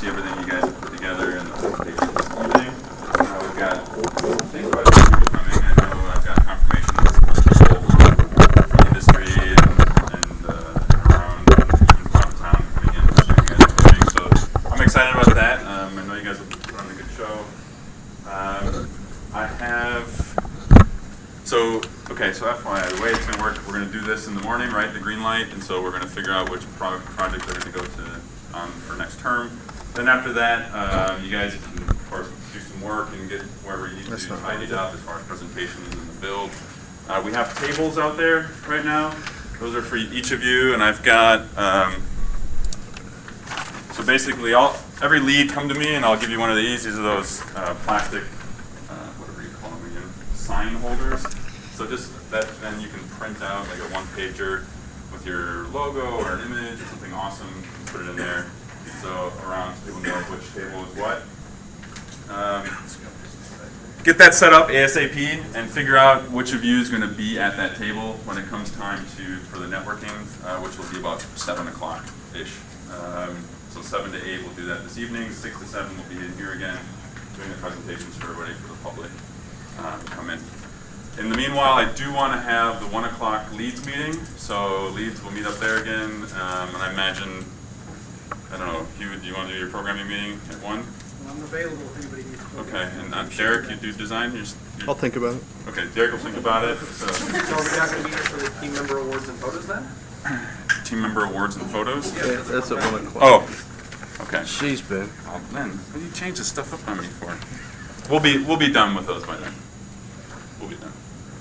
See everything you guys have put together in the presentation this evening. We've got, I think, quite a few people coming. I know I've got confirmation from people from the industry and around town coming in to see you guys are doing. So I'm excited about that. I know you guys will put on a good show. I have, so FYI, the way it's going to work, we're going to do this in the morning, right, the Greenlight, and so we're going to figure out which projects are going to go to for next term. Then after that, you guys can, of course, do some work and get wherever you need to tidied up as far as presentations and the build. We have tables out there right now. Those are for each of you, and I've got, so basically, every lead come to me, and I'll give you one of these. These are those plastic, whatever you call them again, sign holders. So just that, then you can print out like a one-pager with your logo or an image or something awesome, put it in there. So around so people know which table is what. Get that set up ASAP and figure out which of you is going to be at that table when it comes time for the networking, which will be about 7 o'clock-ish. So 7 to 8 we'll do that this evening. 6 to 7 we'll be in here again doing the presentations for everybody, for the public to come in. In the meanwhile, I do want to have the 1 o'clock leads meeting. So leads will meet up there again, and I imagine, I don't know, Hugh, do you want to do your programming meeting at 1? I'm available if anybody needs to. Okay, and Derek, you do design? I'll think about it. Okay, Derek will think about it. So are we not going to be here for the team member awards and photos then? Team member awards and photos? Yeah, that's at 1 o'clock. Oh, okay. She's been. Oh, man, what do you change this stuff up on me for? We'll be done with those by then. We'll be done.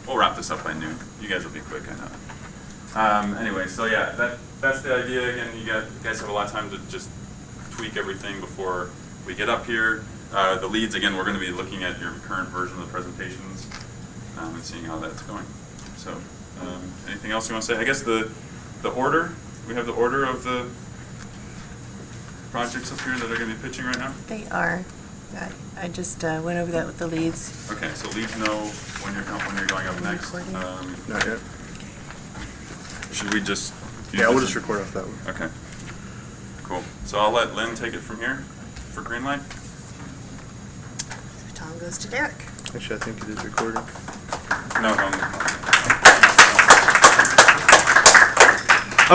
We'll wrap this up by noon. You guys will be quick, I know. Anyway, so yeah, that's the idea. Again, you guys have a lot of time to just tweak everything before we get up here. The leads, again, we're going to be looking at your current version of the presentations and seeing how that's going. So, anything else you want to say? I guess the order, we have the order of the projects up here that are going to be pitching right now? They are. I just went over that with the leads. Okay, so leads know when you're going up next. Not yet. Should we just? Yeah, we'll just record off that one. Okay. Cool. So I'll let Lynn take it from here for Greenlight. Baton goes to Derek. Actually, I think it is recording. No.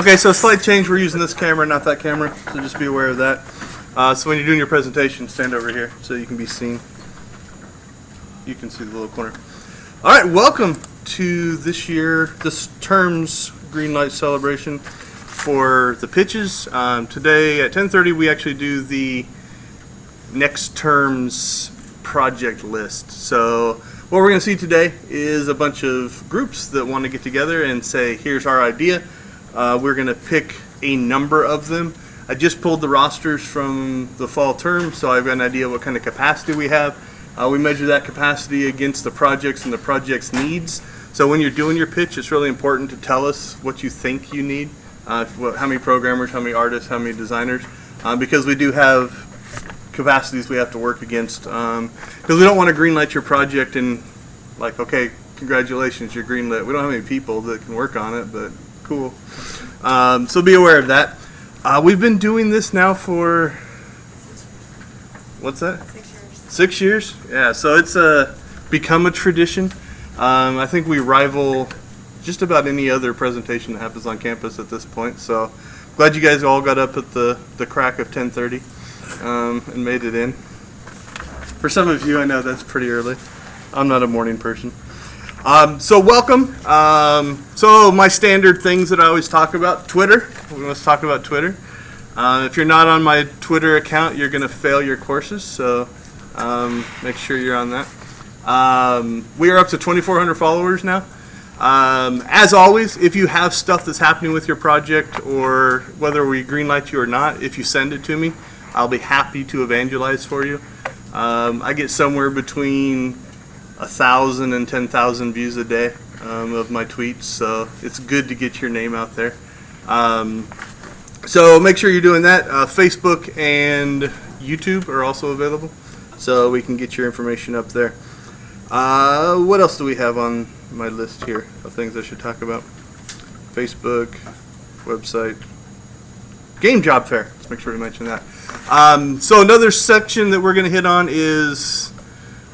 Okay, so slight change. We're using this camera, not that camera, so just be aware of that. So when you're doing your presentation, stand over here so you can be seen. You can see the little corner. All right, welcome to this term's Greenlight celebration for the pitches. Today at 10:30, we actually do the next term's project list. So what we're going to see today is a bunch of groups that want to get together and say, here's our idea. We're going to pick a number of them. I just pulled the rosters from the fall term, so I've got an idea what kind of capacity we have. We measure that capacity against the projects and the project's needs. So when you're doing your pitch, it's really important to tell us what you think you need. How many programmers, how many artists, how many designers, because we do have capacities we have to work against. Because we don't want to greenlight your project and like, okay, congratulations, you're greenlit. We don't have any people that can work on it, but cool. So be aware of that. We've been doing this now for, what's that? 6 years. 6 years? Yeah, so it's become a tradition. I think we rival just about any other presentation that happens on campus at this point. So glad you guys all got up at the crack of 10:30 and made it in. For some of you, I know that's pretty early. I'm not a morning person. So welcome. So my standard things that I always talk about, Twitter. Let's talk about Twitter. If you're not on my Twitter account, you're going to fail your courses. So make sure you're on that. We are up to 2,400 followers now. As always, if you have stuff that's happening with your project or whether we greenlight you or not, if you send it to me, I'll be happy to evangelize for you. I get somewhere between 1,000 and 10,000 views a day of my tweets, so it's good to get your name out there. So make sure you're doing that. Facebook and YouTube are also available, so we can get your information up there. What else do we have on my list here of things I should talk about? Facebook, website, Game Job Fair. Let's make sure we mention that. So another section that we're going to hit on is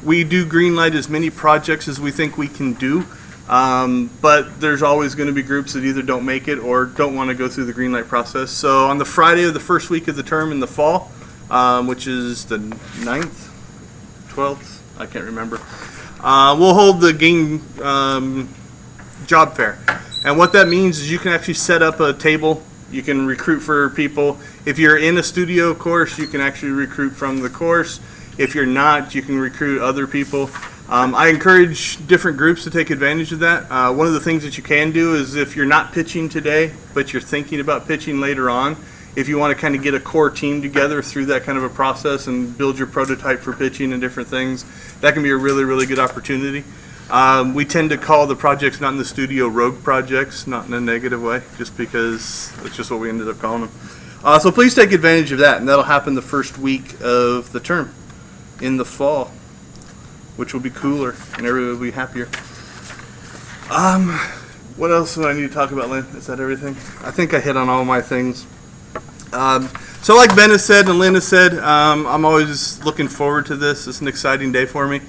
we do Greenlight as many projects as we think we can do. But there's always going to be groups that either don't make it or don't want to go through the Greenlight process. So on the Friday of the first week of the term in the fall, which is the 9th, 12th, I can't remember, we'll hold the game job fair. And what that means is you can actually set up a table. You can recruit for people. If you're in a studio course, you can actually recruit from the course. If you're not, you can recruit other people. I encourage different groups to take advantage of that. One of the things that you can do is if you're not pitching today, but you're thinking about pitching later on, if you want to kind of get a core team together through that kind of a process and build your prototype for pitching and different things, that can be a really, really good opportunity. We tend to call the projects not in the studio rogue projects, not in a negative way, just because that's just what we ended up calling them. So please take advantage of that, and that'll happen the first week of the term in the fall, which will be cooler and everybody will be happier. What else do I need to talk about, Lynn? Is that everything? I think I hit on all my things. So like Ben has said and Lynn has said, I'm always looking forward to this. It's an exciting day for me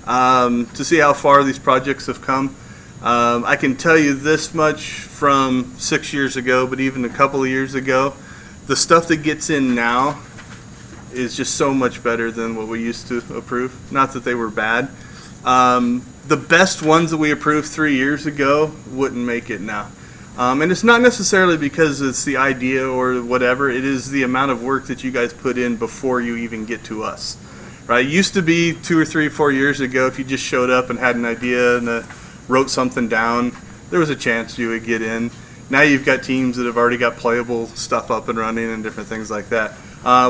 to see how far these projects have come. I can tell you this much from 6 years ago, but even a couple of years ago, the stuff that gets in now is just so much better than what we used to approve. Not that they were bad. The best ones that we approved 3 years ago wouldn't make it now. And it's not necessarily because it's the idea or whatever. It is the amount of work that you guys put in before you even get to us. Right? It used to be 2 or 3, 4 years ago, if you just showed up and had an idea and wrote something down, there was a chance you would get in. Now you've got teams that have already got playable stuff up and running and different things like that,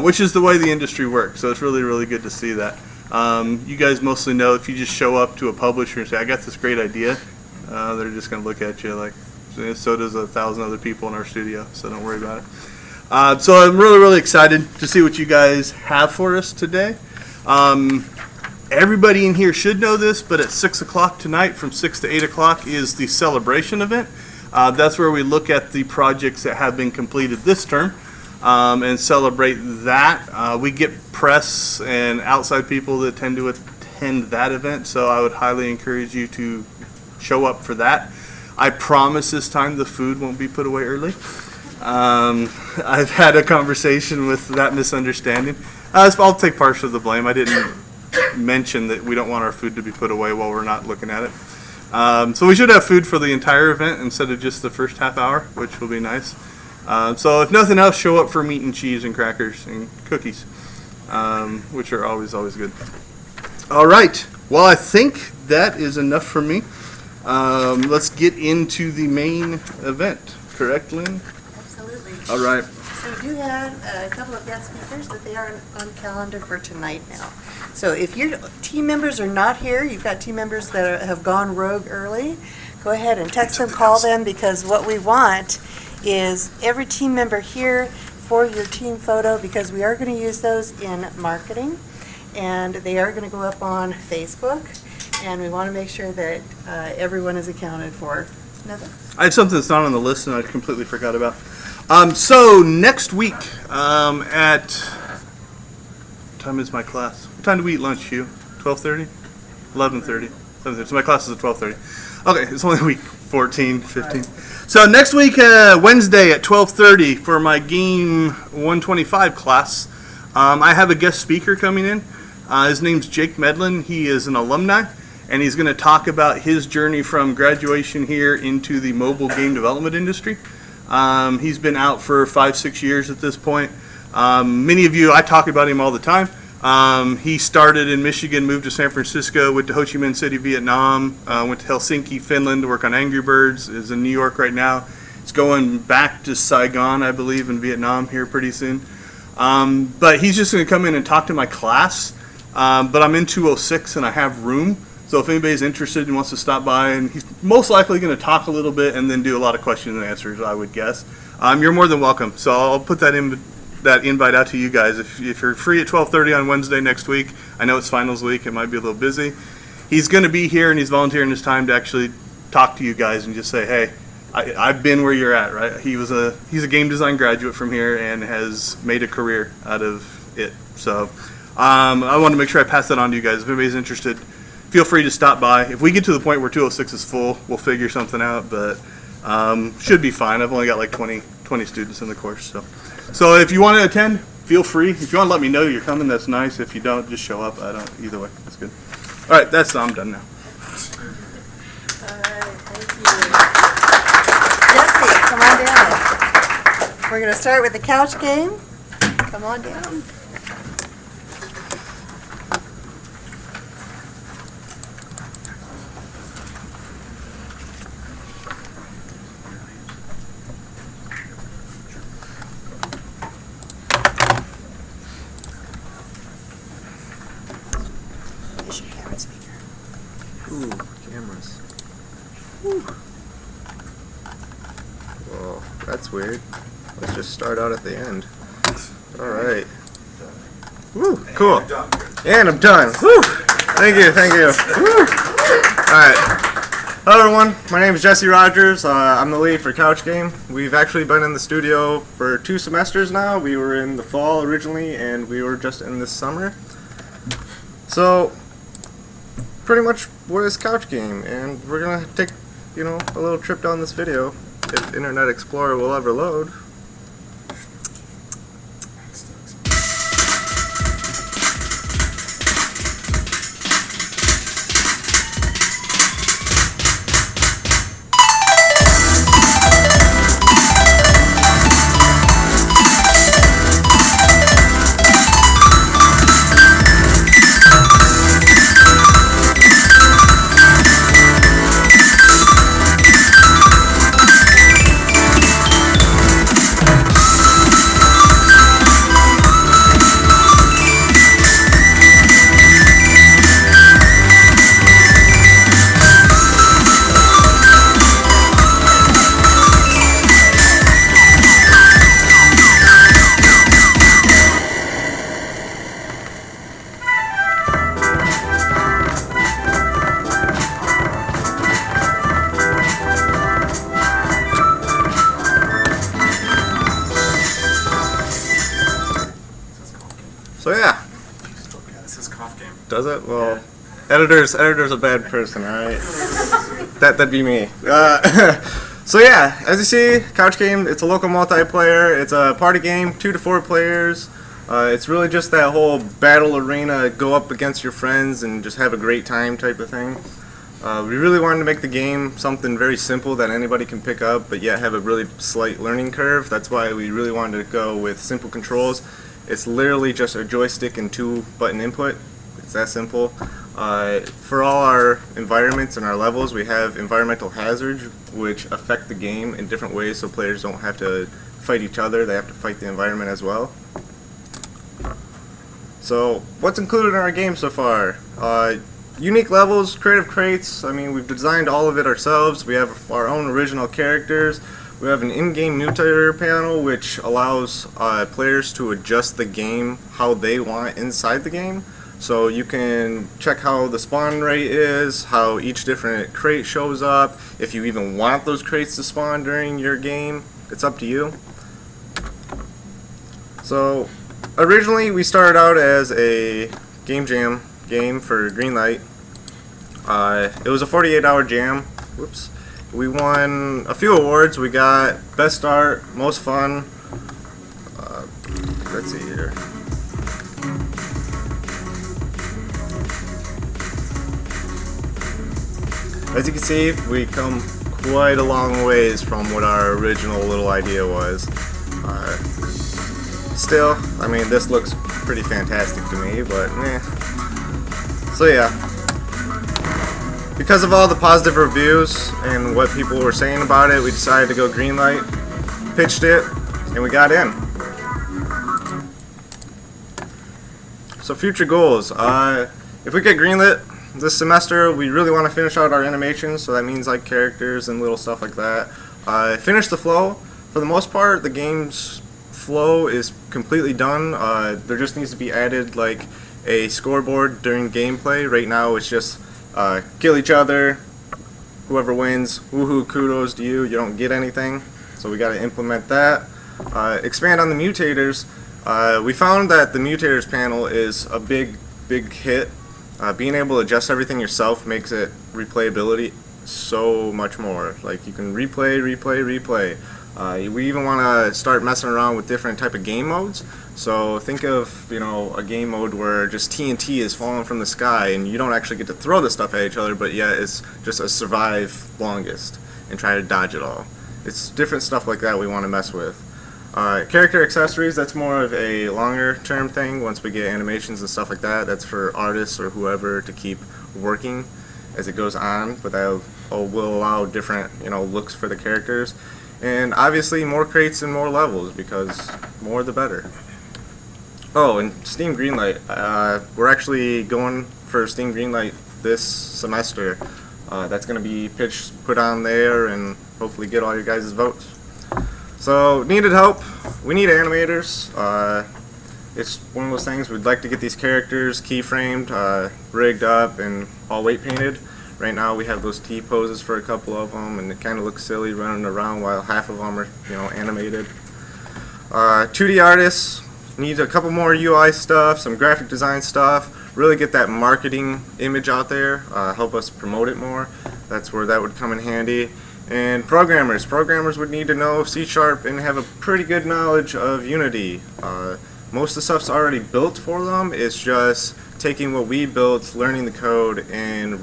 which is the way the industry works. So it's really, really good to see that. You guys mostly know if you just show up to a publisher and say, I got this great idea, they're just going to look at you like, so does 1,000 other people in our studio, so don't worry about it. So I'm really, really excited to see what you guys have for us today. Everybody in here should know this, but at 6 o'clock tonight, from 6 to 8 o'clock, is the celebration event. That's where we look at the projects that have been completed this term and celebrate that. We get press and outside people that tend to attend that event, so I would highly encourage you to show up for that. I promise this time the food won't be put away early. I've had a conversation with that misunderstanding. I'll take partial of the blame. I didn't mention that we don't want our food to be put away while we're not looking at it. So we should have food for the entire event instead of just the first half hour, which will be nice. So if nothing else, show up for meat and cheese and crackers and cookies, which are always good. All right. Well, I think that is enough for me. Let's get into the main event. Correct, Lynn? Absolutely. All right. So we do have a couple of guest speakers, but they are on calendar for tonight now. So if your team members are not here, you've got team members that have gone rogue early, go ahead and text them, call them, because what we want is every team member here for your team photo, because we are going to use those in marketing, and they are going to go up on Facebook, and we want to make sure that everyone is accounted for. Nothing? I had something that's not on the list and I completely forgot about. So next week at what time is my class? What time do we eat lunch, Hugh? 12:30? 11:30? 11:30. So my class is at 12:30. Okay, it's only week 14, 15. So next week, Wednesday at 12:30 for my Game 125 class, I have a guest speaker coming in. His name's Jake Medlin. He is an alumni, and he's going to talk about his journey from graduation here into the mobile game development industry. He's been out for 5-6 years at this point. Many of you, I talk about him all the time. He started in Michigan, moved to San Francisco, went to Ho Chi Minh City, Vietnam, went to Helsinki, Finland to work on Angry Birds, is in New York right now. He's going back to Saigon, I believe, in Vietnam here pretty soon. But he's just going to come in and talk to my class. But I'm in 206 and I have room. So if anybody's interested and wants to stop by, and he's most likely going to talk a little bit and then do a lot of questions and answers, I would guess. You're more than welcome. So I'll put that invite out to you guys. If you're free at 12:30 on Wednesday next week, I know it's finals week. It might be a little busy. He's going to be here and he's volunteering his time to actually talk to you guys and just say, hey, I've been where you're at, right? He's a game design graduate from here and has made a career out of it. So I want to make sure I pass that on to you guys. If anybody's interested, feel free to stop by. If we get to the point where 206 is full, we'll figure something out, but should be fine. I've only got like 20 students in the course. So if you want to attend, feel free. If you want to let me know you're coming, that's nice. If you don't, just show up. I don't, either way, that's good. All right, I'm done now. All right, thank you. Jesse, come on down. We're going to start with the couch game. Come on down. Here's your camera speaker. Ooh, cameras. Whoa, that's weird. Let's just start out at the end. Alright. Woo, cool. And I'm done. Woo! Thank you. Woo! Alright. Hello everyone, my name is Jesse Rogers. I'm the lead for Couch Game. We've actually been in the studio for 2 semesters now. We were in the fall originally, and we were just in this summer. So, pretty much what is Couch Game, and we're gonna take, a little trip down this video, if Internet Explorer will ever load. So yeah. This is cough game. Does it? Well, editor's a bad person, alright? That'd be me. So yeah, as you see, Couch Game, it's a local multiplayer. It's a party game, 2 to 4 players. It's really just that whole battle arena, go up against your friends and just have a great time type of thing. We really wanted to make the game something very simple that anybody can pick up, but yet have a really slight learning curve. That's why we really wanted to go with simple controls. It's literally just a joystick and 2-button input. It's that simple. For all our environments and our levels, we have environmental hazards, which affect the game in different ways, so players don't have to fight each other. They have to fight the environment as well. So, what's included in our game so far? Unique levels, creative crates. I mean, we've designed all of it ourselves. We have our own original characters. We have an in-game mutator panel, which allows players to adjust the game how they want inside the game. So you can check how the spawn rate is, how each different crate shows up, if you even want those crates to spawn during your game. It's up to you. So originally we started out as a game jam game for Greenlight. It was a 48-hour jam. Whoops. We won a few awards. We got Best Art, Most Fun. Let's see here. As you can see, we come quite a long ways from what our original little idea was. Still, I mean, this looks pretty fantastic to me, but eh. So yeah. Because of all the positive reviews and what people were saying about it, we decided to go Greenlight, pitched it, and we got in. So future goals. If we get greenlit this semester, we really want to finish out our animations, so that means like characters and little stuff like that. Finish the flow. For the most part, the game's flow is completely done. There just needs to be added like a scoreboard during gameplay. Right now it's just kill each other, whoever wins, woohoo, kudos to you. You don't get anything, so we got to implement that. Expand on the mutators. We found that the mutators panel is a big hit. Being able to adjust everything yourself makes it replayability so much more. Like, you can replay. We even want to start messing around with different type of game modes. So think of, a game mode where just TNT is falling from the sky and you don't actually get to throw the stuff at each other, but yet it's just a survive longest and try to dodge it all. It's different stuff like that we want to mess with. Character accessories, that's more of a longer term thing. Once we get animations and stuff like that, that's for artists or whoever to keep working as it goes on, but that will allow different looks for the characters. And obviously more crates and more levels, because more the better. Oh, and Steam Greenlight. We're actually going for Steam Greenlight this semester. That's going to be put on there and hopefully get all your guys' votes. So, needed help. We need animators. It's one of those things, we'd like to get these characters keyframed, rigged up, and all weight painted. Right now we have those T poses for a couple of them, and it kind of looks silly running around while half of them are, animated. 2D artists, need a couple more UI stuff, some graphic design stuff, really get that marketing image out there, help us promote it more. That's where that would come in handy. And programmers would need to know C# and have a pretty good knowledge of Unity. Most of the stuff's already built for them. It's just taking what we built, learning the code, and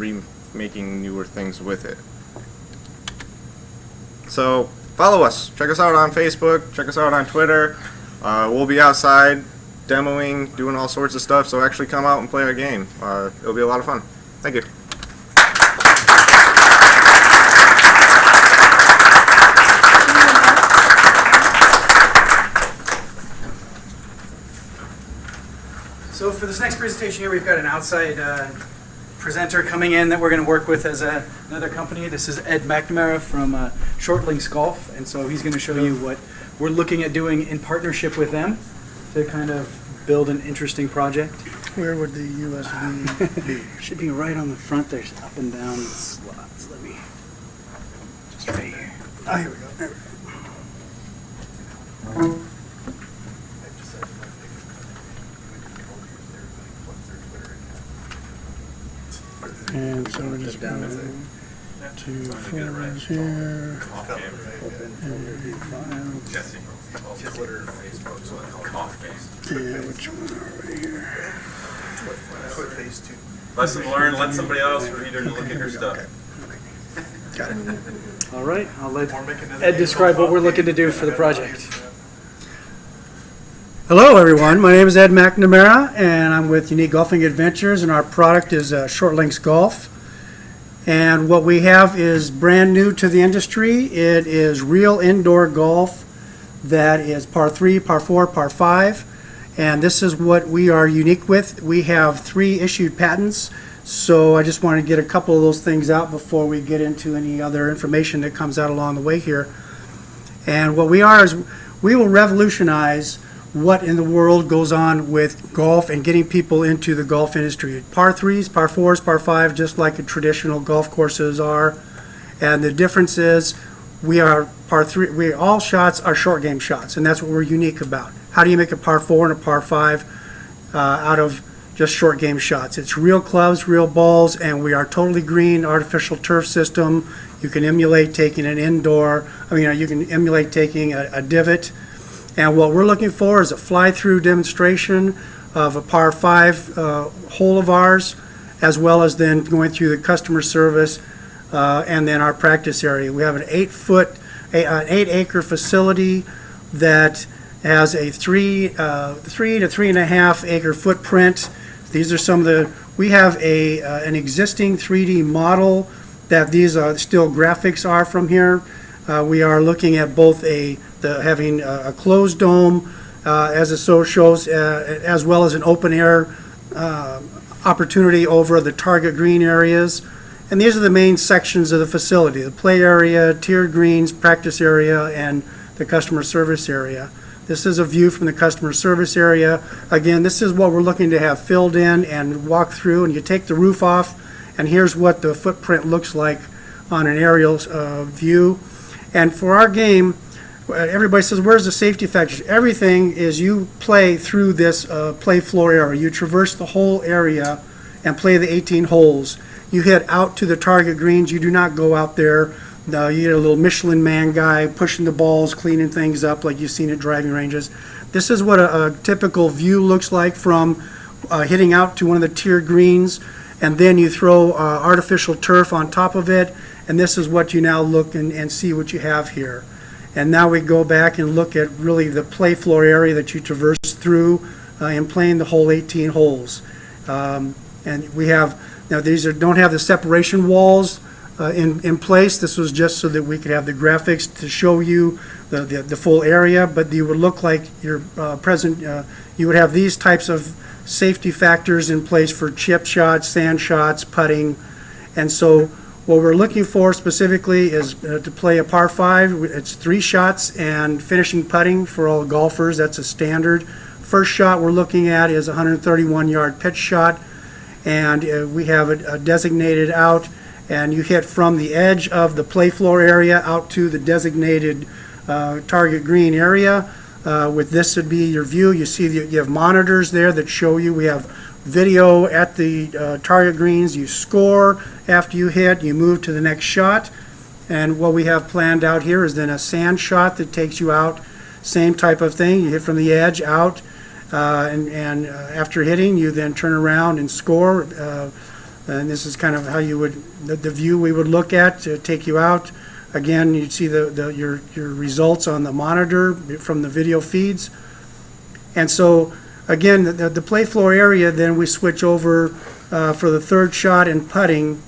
making newer things with it. So follow us. Check us out on Facebook. Check us out on Twitter. We'll be outside demoing, doing all sorts of stuff. So actually come out and play our game. It'll be a lot of fun. Thank you. So for this next presentation here, we've got an outside presenter coming in that we're going to work with as another company. This is Ed McNamara from Short Links Golf, and so he's going to show you what we're looking at doing in partnership with them to kind of build an interesting project. Where would the USB be? Should be right on the front. There's up and down slots. Let me just right here. Oh, here we go. There we go. And so we're just going to folders here. And review files. Yeah, which one are we here? Lesson learned, let somebody else read or look at your stuff. Got it. All right, I'll let Ed describe what we're looking to do for the project. Hello, everyone. My name is Ed McNamara, and I'm with Unique Golfing Adventures, and our product is Short Links Golf. And what we have is brand new to the industry. It is real indoor golf that is par 3, par 4, par 5. And this is what we are unique with. We have 3 issued patents, so I just want to get a couple of those things out before we get into any other information that comes out along the way here. And what we are is we will revolutionize what in the world goes on with golf and getting people into the golf industry. Par 3s, par 4s, par 5, just like the traditional golf courses are. And the difference is we are par 3, all shots are short game shots, and that's what we're unique about. How do you make a par 4 and a par 5 out of just short game shots? It's real clubs, real balls, and we are totally green, artificial turf system. You can emulate taking an indoor, you can emulate taking a divot. And what we're looking for is a fly-through demonstration of a par 5 hole of ours, as well as then going through the customer service and then our practice area. We have an 8-acre facility that has a 3 to 3.5 acre footprint. These are some of the, we have an existing 3D model that these still graphics are from here. We are looking at both having a closed dome as the show shows, as well as an open air opportunity over the target green areas. And these are the main sections of the facility: the play area, tiered greens, practice area, and the customer service area. This is a view from the customer service area. Again, this is what we're looking to have filled in and walk through, and you take the roof off, and here's what the footprint looks like on an aerial view. And for our game, everybody says, where's the safety factors? Everything is you play through this play floor area. You traverse the whole area and play the 18 holes. You head out to the target greens. You do not go out there. You get a little Michelin man guy pushing the balls, cleaning things up like you've seen at driving ranges. This is what a typical view looks like from hitting out to one of the tiered greens, and then you throw artificial turf on top of it, and this is what you now look and see what you have here. And now we go back and look at really the play floor area that you traverse through in playing the whole 18 holes. And we have, now these don't have the separation walls in place. This was just so that we could have the graphics to show you the full area, but you would look like your you would have these types of safety factors in place for chip shots, sand shots, putting. And so what we're looking for specifically is to play a par 5. It's 3 shots and finishing putting for all golfers. That's a standard. First shot we're looking at is a 131-yard pitch shot, and we have a designated out, and you hit from the edge of the play floor area out to the designated target green area. With this would be your view. You see you have monitors there that show you. We have video at the target greens. You score after you hit. You move to the next shot. And what we have planned out here is then a sand shot that takes you out. Same type of thing. You hit from the edge out. And after hitting, you then turn around and score. And this is kind of how you would, the view we would look at to take you out. Again, you'd see your results on the monitor from the video feeds. And so, again, the play floor area, then we switch over for the third shot and putting,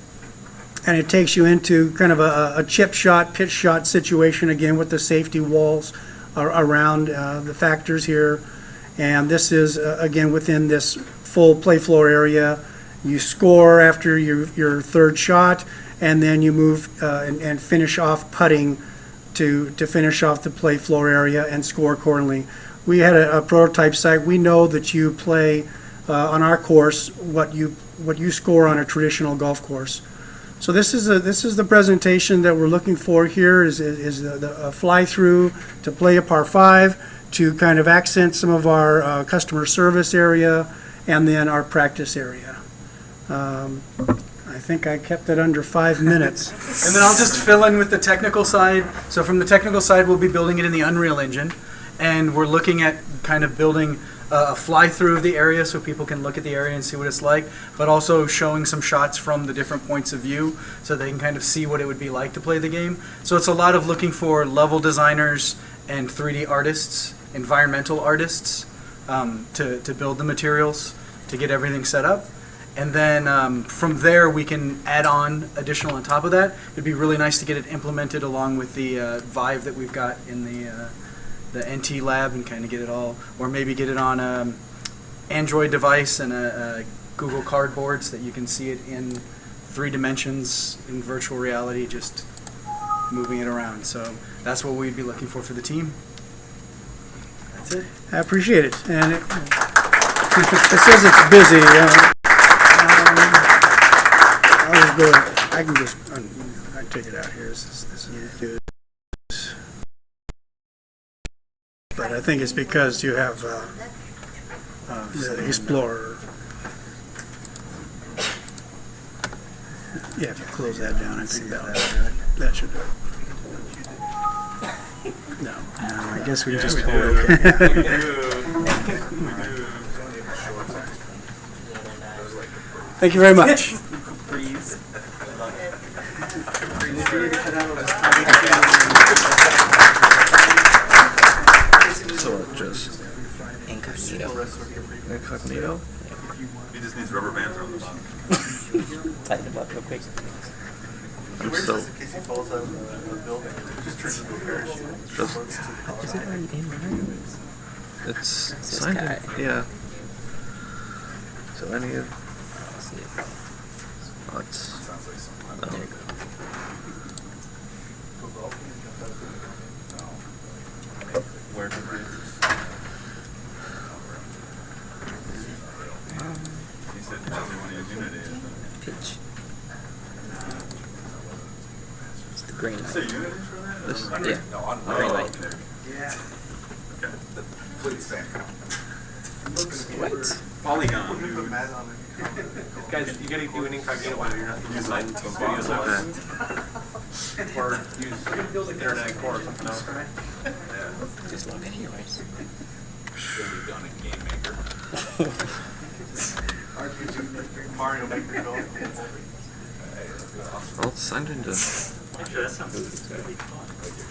and it takes you into kind of a chip shot, pitch shot situation, again, with the safety walls around the factors here. And this is, again, within this full play floor area. You score after your third shot, and then you move and finish off putting to finish off the play floor area and score accordingly. We had a prototype site. We know that you play on our course what you score on a traditional golf course. So this is the presentation that we're looking for here is a fly through to play a par 5 to kind of accent some of our customer service area and then our practice area. I think I kept it under 5 minutes. And then I'll just fill in with the technical side. So from the technical side, we'll be building it in the Unreal Engine. And we're looking at kind of building a fly-through of the area so people can look at the area and see what it's like, but also showing some shots from the different points of view so they can kind of see what it would be like to play the game. So it's a lot of looking for level designers and 3D artists, environmental artists, to build the materials, to get everything set up. And then from there, we can add on additional on top of that. It'd be really nice to get it implemented along with the Vive that we've got in the NT lab and kind of get it all, or maybe get it on an Android device and a Google Cardboard so that you can see it in 3 dimensions in virtual reality, just moving it around. So that's what we'd be looking for the team. That's it. I appreciate it. And it says it's busy. I'll just go. I can just I take it out here. This is but I think it's because you have the Explorer. Yeah, if you close that down, I think that should do it. No, I guess we just do. Thank you very much. So just incognito. He just needs rubber bands around the bottom. Tighten them up real quick. So in case he falls out of the building? Just turns into a parachute. Is it already in there? it's This signed guy. in. Yeah. So any of Let's see. what's There you go. Where he said he doesn't want to use Unity. Pitch. Greenlight. Say Unity for that? This- Yeah. Greenlight. What? Polygon, dude. Guys, you gotta do an incognito while you're not Use like some videos bots. or use Internet Explorer or something else. Just log in here, right? Done in Game Maker. Mario Maker. Well, it's signed into.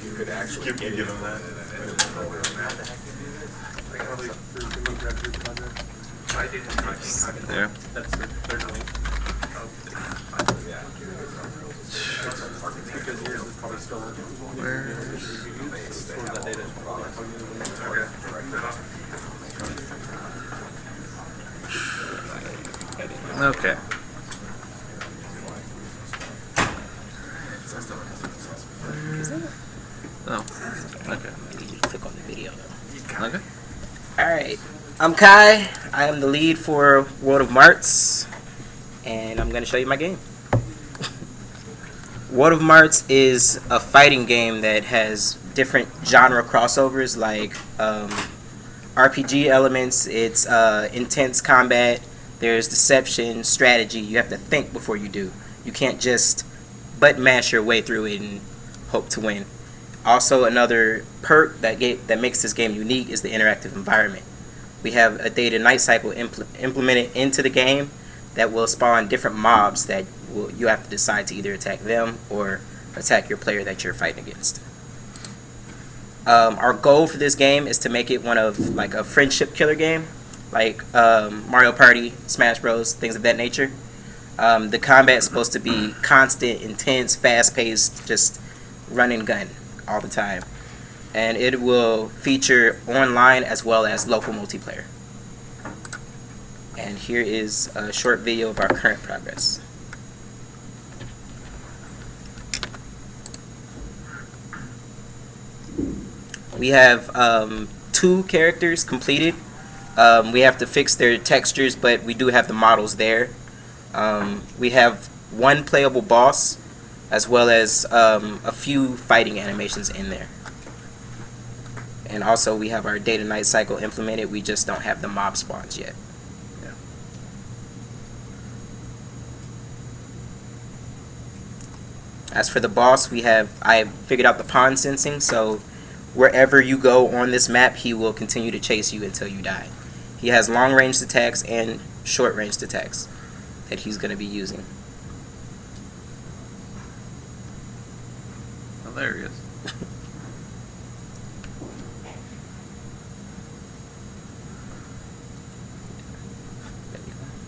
You could actually give them that. Yeah. That's their link. Because yours is probably still store that data. Okay. Oh. Okay. You click on the video though. Okay. Alright, I'm Kai. I am the lead for World of Marts, and I'm going to show you my game. World of Marts is a fighting game that has different genre crossovers like RPG elements, it's intense combat, there's deception, strategy. You have to think before you do. You can't just button mash your way through it and hope to win. Also, another perk that makes this game unique is the interactive environment. We have a day-to-night cycle implemented into the game that will spawn different mobs that you have to decide to either attack them or attack your player that you're fighting against. Our goal for this game is to make it one of like a friendship killer game, like Mario Party, Smash Bros, things of that nature. The combat is supposed to be constant, intense, fast-paced, just run and gun all the time. And it will feature online as well as local multiplayer. And here is a short video of our current progress. We have 2 characters completed. We have to fix their textures, but we do have the models there. We have 1 playable boss, as well as a few fighting animations in there. And also we have our day-to-night cycle implemented, we just don't have the mob spawns yet. As for the boss, I figured out the pawn sensing, so wherever you go on this map, he will continue to chase you until you die. He has long-range attacks and short-range attacks that he's going to be using. Oh, there he is.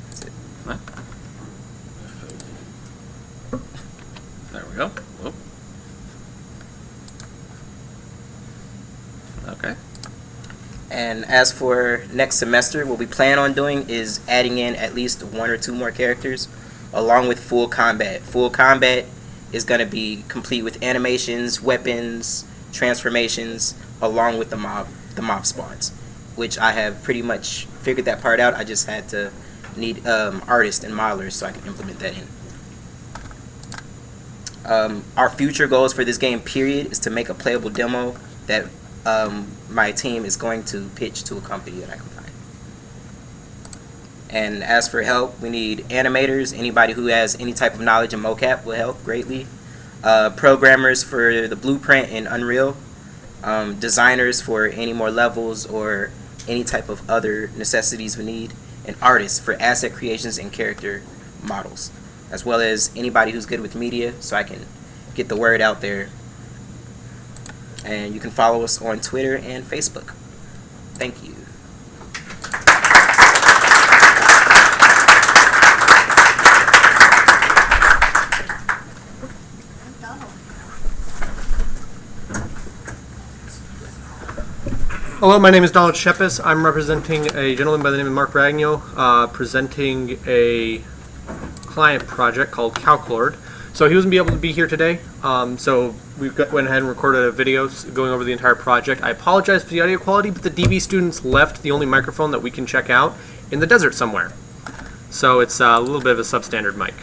That's it. Huh? There we go. Whoop. Okay. And as for next semester, what we plan on doing is adding in at least 1 or 2 more characters along with full combat. Full combat is going to be complete with animations, weapons, transformations, along with the mob spawns, which I have pretty much figured that part out. I just had to need artists and modelers so I can implement that in. Our future goals for this game, period, is to make a playable demo that my team is going to pitch to a company that I can find. And as for help, we need animators. Anybody who has any type of knowledge in mocap will help greatly. Programmers for the blueprint in Unreal. Designers for any more levels or any type of other necessities we need. And artists for asset creations and character models. As well as anybody who's good with media so I can get the word out there. And you can follow us on Twitter and Facebook. Thank you. Hello, my name is Donald Shepis. I'm representing a gentleman by the name of Mark Ragno, presenting a client project called Calculord. So he wasn't able to be here today, so we went ahead and recorded a video going over the entire project. I apologize for the audio quality, but the DV students left the only microphone that we can check out in the desert somewhere. So it's a little bit of a substandard mic.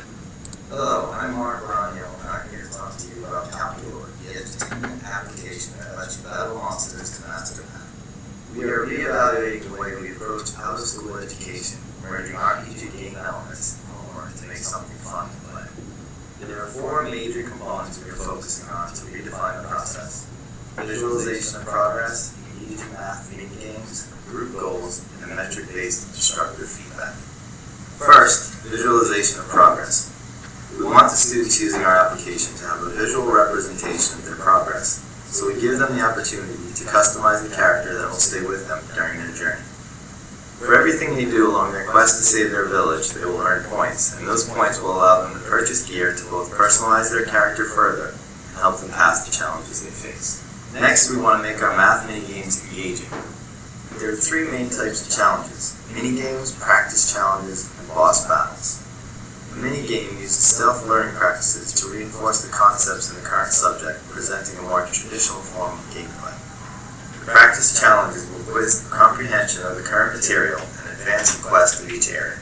Hello, I'm Mark Ragno, and I'm here to talk to you about Calculord. We are reevaluating the way we approach out-of-school education, merging RPG game elements and homework to make something fun to play. There are 4 major components we are focusing on to redefine the process: visualization of progress, engaging math mini-games, group goals, and metric-based instructor feedback. First, visualization of progress. We want the students using our application to have a visual representation of their progress, so we give them the opportunity to customize the character that will stay with them during their journey. For everything they do along their quest to save their village, they will earn points, and those points will allow them to purchase gear to both personalize their character further and help them pass the challenges they face. Next, we want to make our math mini-games engaging. There are 3 main types of challenges: mini-games, practice challenges, and boss battles. The mini-game uses stealth learning practices to reinforce the concepts in the current subject, presenting a more traditional form of gameplay. The practice challenges will quiz the comprehension of the current material and advance the quest of each area.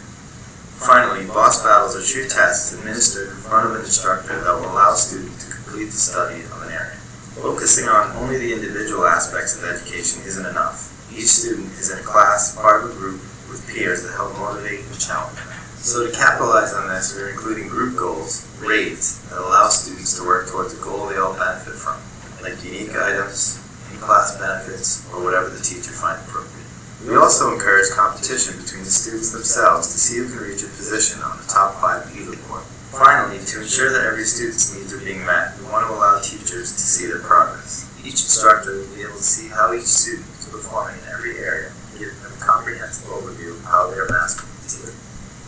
Finally, boss battles are true tests administered in front of an instructor that will allow students to complete the study of an area. Focusing on only the individual aspects of education isn't enough. Each student is in a class, part of a group, with peers that help motivate and challenge them. So to capitalize on this, we're including group goals, raids, that allow students to work towards a goal they all benefit from, like unique items, in-class benefits, or whatever the teacher finds appropriate. We also encourage competition between the students themselves to see who can reach a position on the top 5 leaderboard. Finally, to ensure that every student's needs are being met, we want to allow teachers to see their progress. Each instructor will be able to see how each student is performing in every area and give them a comprehensive overview of how they are mastering the material.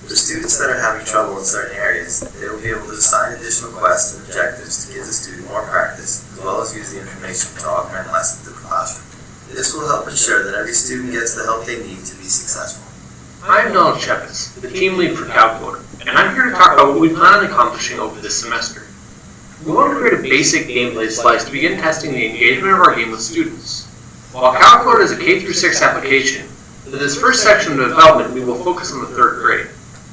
For students that are having trouble in certain areas, they will be able to assign additional quests and objectives to give the student more practice, as well as use the information to augment lessons in the classroom. This will help ensure that every student gets the help they need to be successful. I'm Donald Shepis, the team lead for Calculator, and I'm here to talk about what we plan on accomplishing over this semester. We want to create a basic gameplay slice to begin testing the engagement of our game with students. While Calculator is a K-6 application, in this first section of development we will focus on the 3rd grade.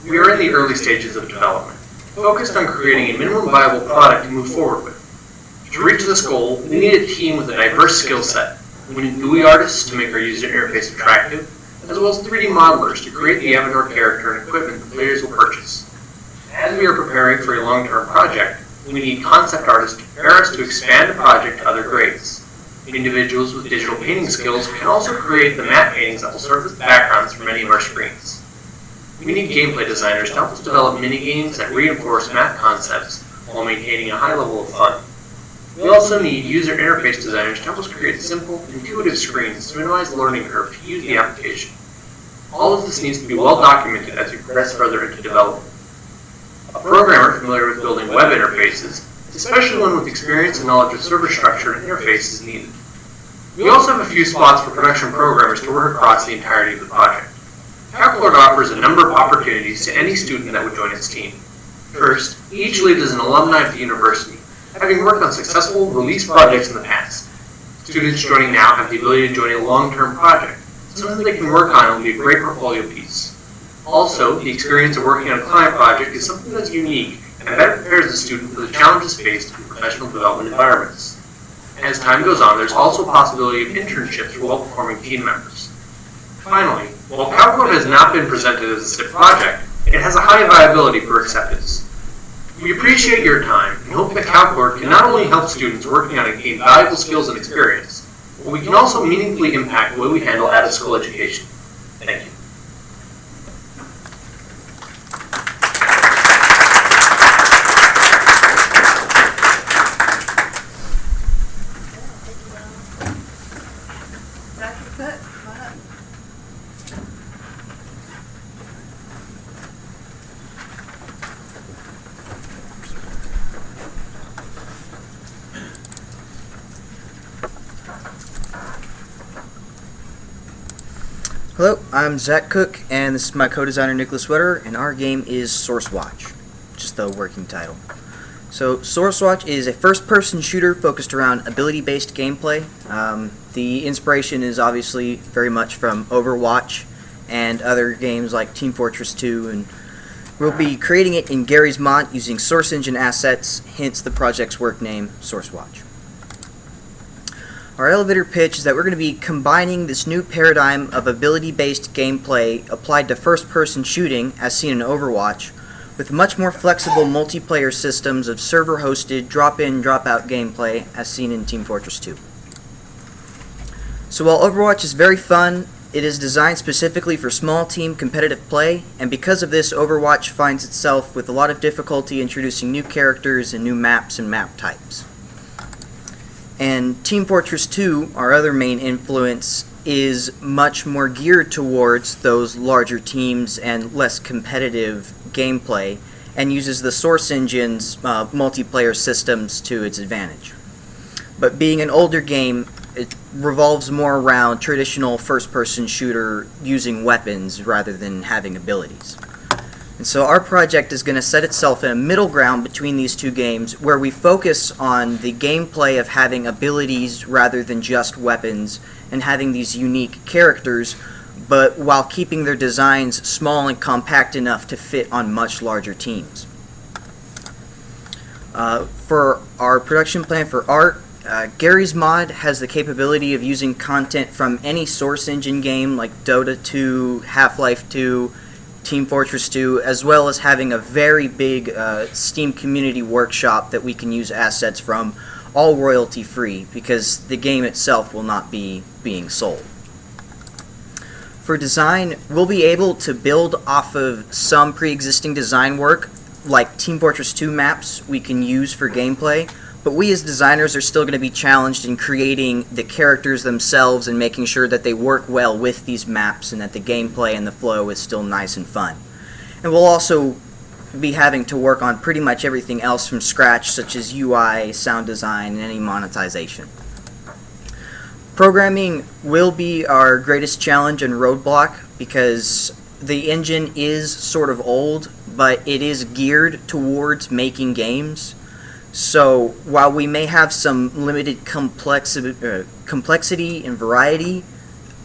We are in the early stages of development, focused on creating a minimum viable product to move forward with. To reach this goal, we need a team with a diverse skill set. We need GUI artists to make our user interface attractive, as well as 3D modelers to create the avatar character and equipment the players will purchase. As we are preparing for a long-term project, we need concept artists to prepare us to expand the project to other grades. Individuals with digital painting skills can also create the matte paintings that will serve as backgrounds for many of our screens. We need gameplay designers to help us develop mini-games that reinforce math concepts while maintaining a high level of fun. We also need user interface designers to help us create simple, intuitive screens to minimize the learning curve to use the application. All of this needs to be well documented as we progress further into development. A programmer familiar with building web interfaces, especially one with experience and knowledge of server structure and interface, is needed. We also have a few spots for production programmers to work across the entirety of the project. Calculator offers a number of opportunities to any student that would join its team. First, each lead is an alumni of the university, having worked on successful release projects in the past. Students joining now have the ability to join a long-term project, something they can work on and will be a great portfolio piece. Also, the experience of working on a client project is something that's unique and better prepares the student for the challenges faced in professional development environments. As time goes on, there's also a possibility of internships for well-performing team members. Finally, while Calculator has not been presented as a SIP project, it has a high viability for acceptance. We appreciate your time and hope that Calculator can not only help students working on it gain valuable skills and experience, but we can also meaningfully impact the way we handle out-of-school education. Thank you. Hello, I'm Zach Cook, and this is my co-designer Nicholas Wetter, and our game is Source Watch, just the working title. So, Source Watch is a first-person shooter focused around ability-based gameplay. The inspiration is obviously very much from Overwatch and other games like Team Fortress 2, and we'll be creating it in Gary's mod using Source Engine assets, hence the project's work name, Source Watch. Our elevator pitch is that we're going to be combining this new paradigm of ability-based gameplay applied to first-person shooting, as seen in Overwatch, with much more flexible multiplayer systems of server-hosted drop-in, drop-out gameplay, as seen in Team Fortress 2. So while Overwatch is very fun, it is designed specifically for small team competitive play, and because of this, Overwatch finds itself with a lot of difficulty introducing new characters and new maps and map types. And Team Fortress 2, our other main influence, is much more geared towards those larger teams and less competitive gameplay, and uses the Source Engine's multiplayer systems to its advantage. But being an older game, it revolves more around traditional first-person shooter using weapons rather than having abilities. And so our project is going to set itself in a middle ground between these two games where we focus on the gameplay of having abilities rather than just weapons and having these unique characters, but while keeping their designs small and compact enough to fit on much larger teams. For our production plan for art, Gary's Mod has the capability of using content from any Source Engine game like Dota 2, Half-Life 2, Team Fortress 2, as well as having a very big Steam community workshop that we can use assets from, all royalty free, because the game itself will not be being sold. For design, we'll be able to build off of some pre-existing design work, like Team Fortress 2 maps we can use for gameplay, but we as designers are still going to be challenged in creating the characters themselves and making sure that they work well with these maps and that the gameplay and the flow is still nice and fun. And we'll also be having to work on pretty much everything else from scratch, such as UI, sound design, and any monetization. Programming will be our greatest challenge and roadblock because the engine is sort of old, but it is geared towards making games. So while we may have some limited complexity and variety,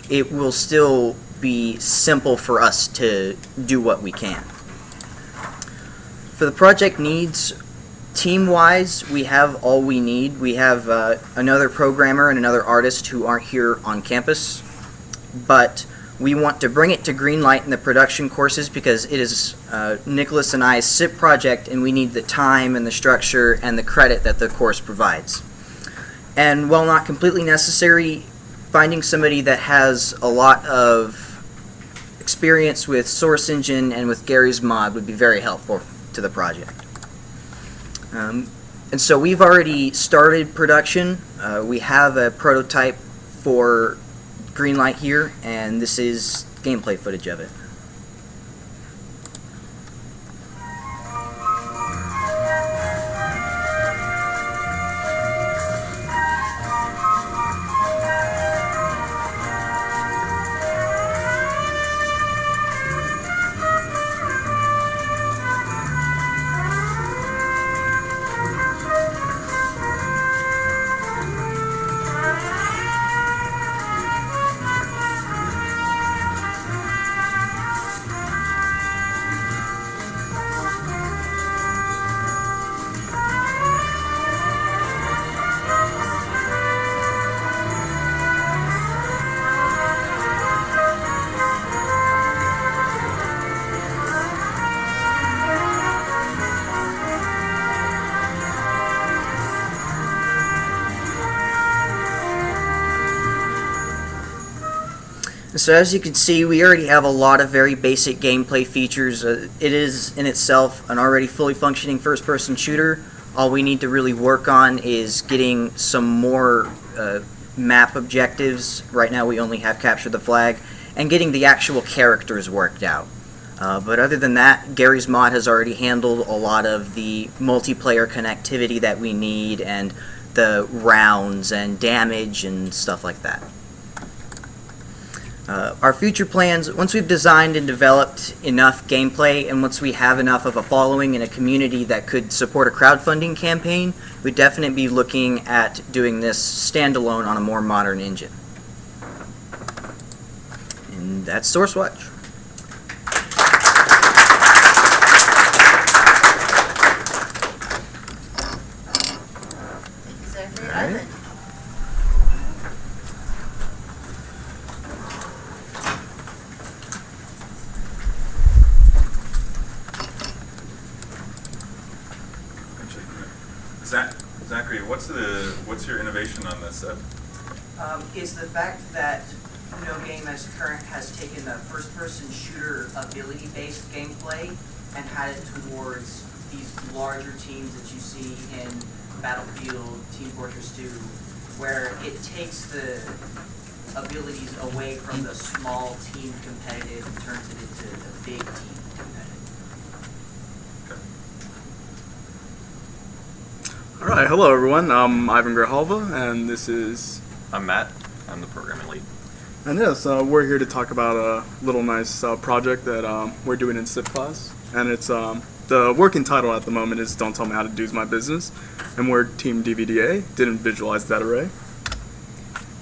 it will still be simple for us to do what we can. For the project needs, team-wise, we have all we need. We have another programmer and another artist who aren't here on campus, but we want to bring it to Greenlight in the production courses because it is Nicholas and I's SIP project, and we need the time and the structure and the credit that the course provides. And while not completely necessary, finding somebody that has a lot of experience with Source Engine and with Gary's Mod would be very helpful to the project. And so we've already started production. We have a prototype for Greenlight here, and this is gameplay footage of it. So as you can see, we already have a lot of very basic gameplay features. It is in itself an already fully functioning first-person shooter. All we need to really work on is getting some more map objectives. Right now we only have capture the flag, and getting the actual characters worked out. But other than that, Gary's Mod has already handled a lot of the multiplayer connectivity that we need and the rounds and damage and stuff like that. Our future plans, once we've designed and developed enough gameplay and once we have enough of a following and a community that could support a crowdfunding campaign, we'd definitely be looking at doing this standalone on a more modern engine. And that's SourceWatch. Exactly. All right. Zachary, what's your innovation on this set? Is the fact that no game as current has taken the first-person shooter ability-based gameplay and had it towards these larger teams that you see in Battlefield, Team Fortress 2, where it takes the abilities away from the small team competitive and turns it into the big team competitive. All right, hello everyone. I'm Ivan Grijalva, and this is. I'm Matt. I'm the programming lead. And yes, we're here to talk about a little nice project that we're doing in SIP class, and it's the working title at the moment is "Don't Tell Me How to Do's My Business," and we're Team DVDA. Didn't visualize that array.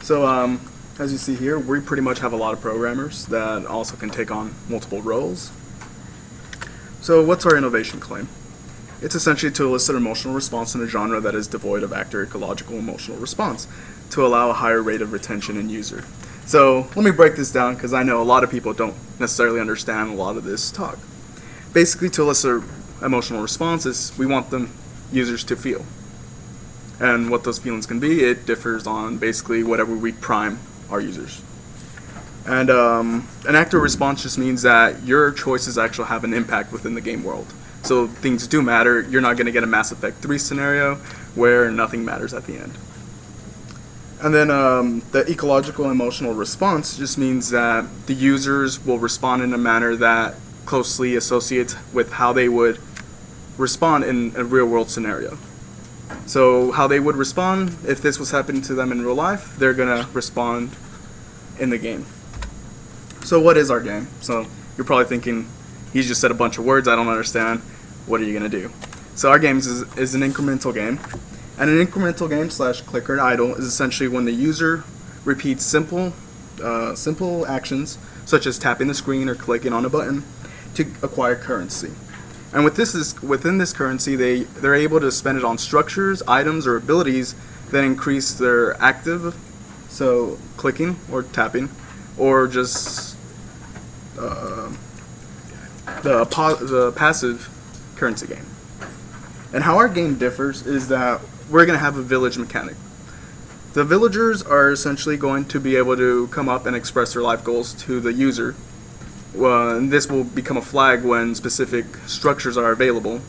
So as you see here, we pretty much have a lot of programmers that also can take on multiple roles. So what's our innovation claim? It's essentially to elicit emotional response in a genre that is devoid of actor ecological emotional response to allow a higher rate of retention in user. So let me break this down because I know a lot of people don't necessarily understand a lot of this talk. Basically, to elicit emotional responses, we want the users to feel. And what those feelings can be, it differs on basically whatever we prime our users. And an actor response just means that your choices actually have an impact within the game world. So things do matter. You're not going to get a Mass Effect 3 scenario where nothing matters at the end. And then the ecological emotional response just means that the users will respond in a manner that closely associates with how they would respond in a real world scenario. So how they would respond if this was happening to them in real life, they're going to respond in the game. So what is our game? So you're probably thinking, he's just said a bunch of words I don't understand. What are you going to do? So our game is an incremental game. And an incremental game / clicker idle is essentially when the user repeats simple actions, such as tapping the screen or clicking on a button, to acquire currency. And within this currency, they're able to spend it on structures, items, or abilities that increase their active, so clicking or tapping, or just the passive currency game. And how our game differs is that we're going to have a village mechanic. The villagers are essentially going to be able to come up and express their life goals to the user. And this will become a flag when specific structures are available.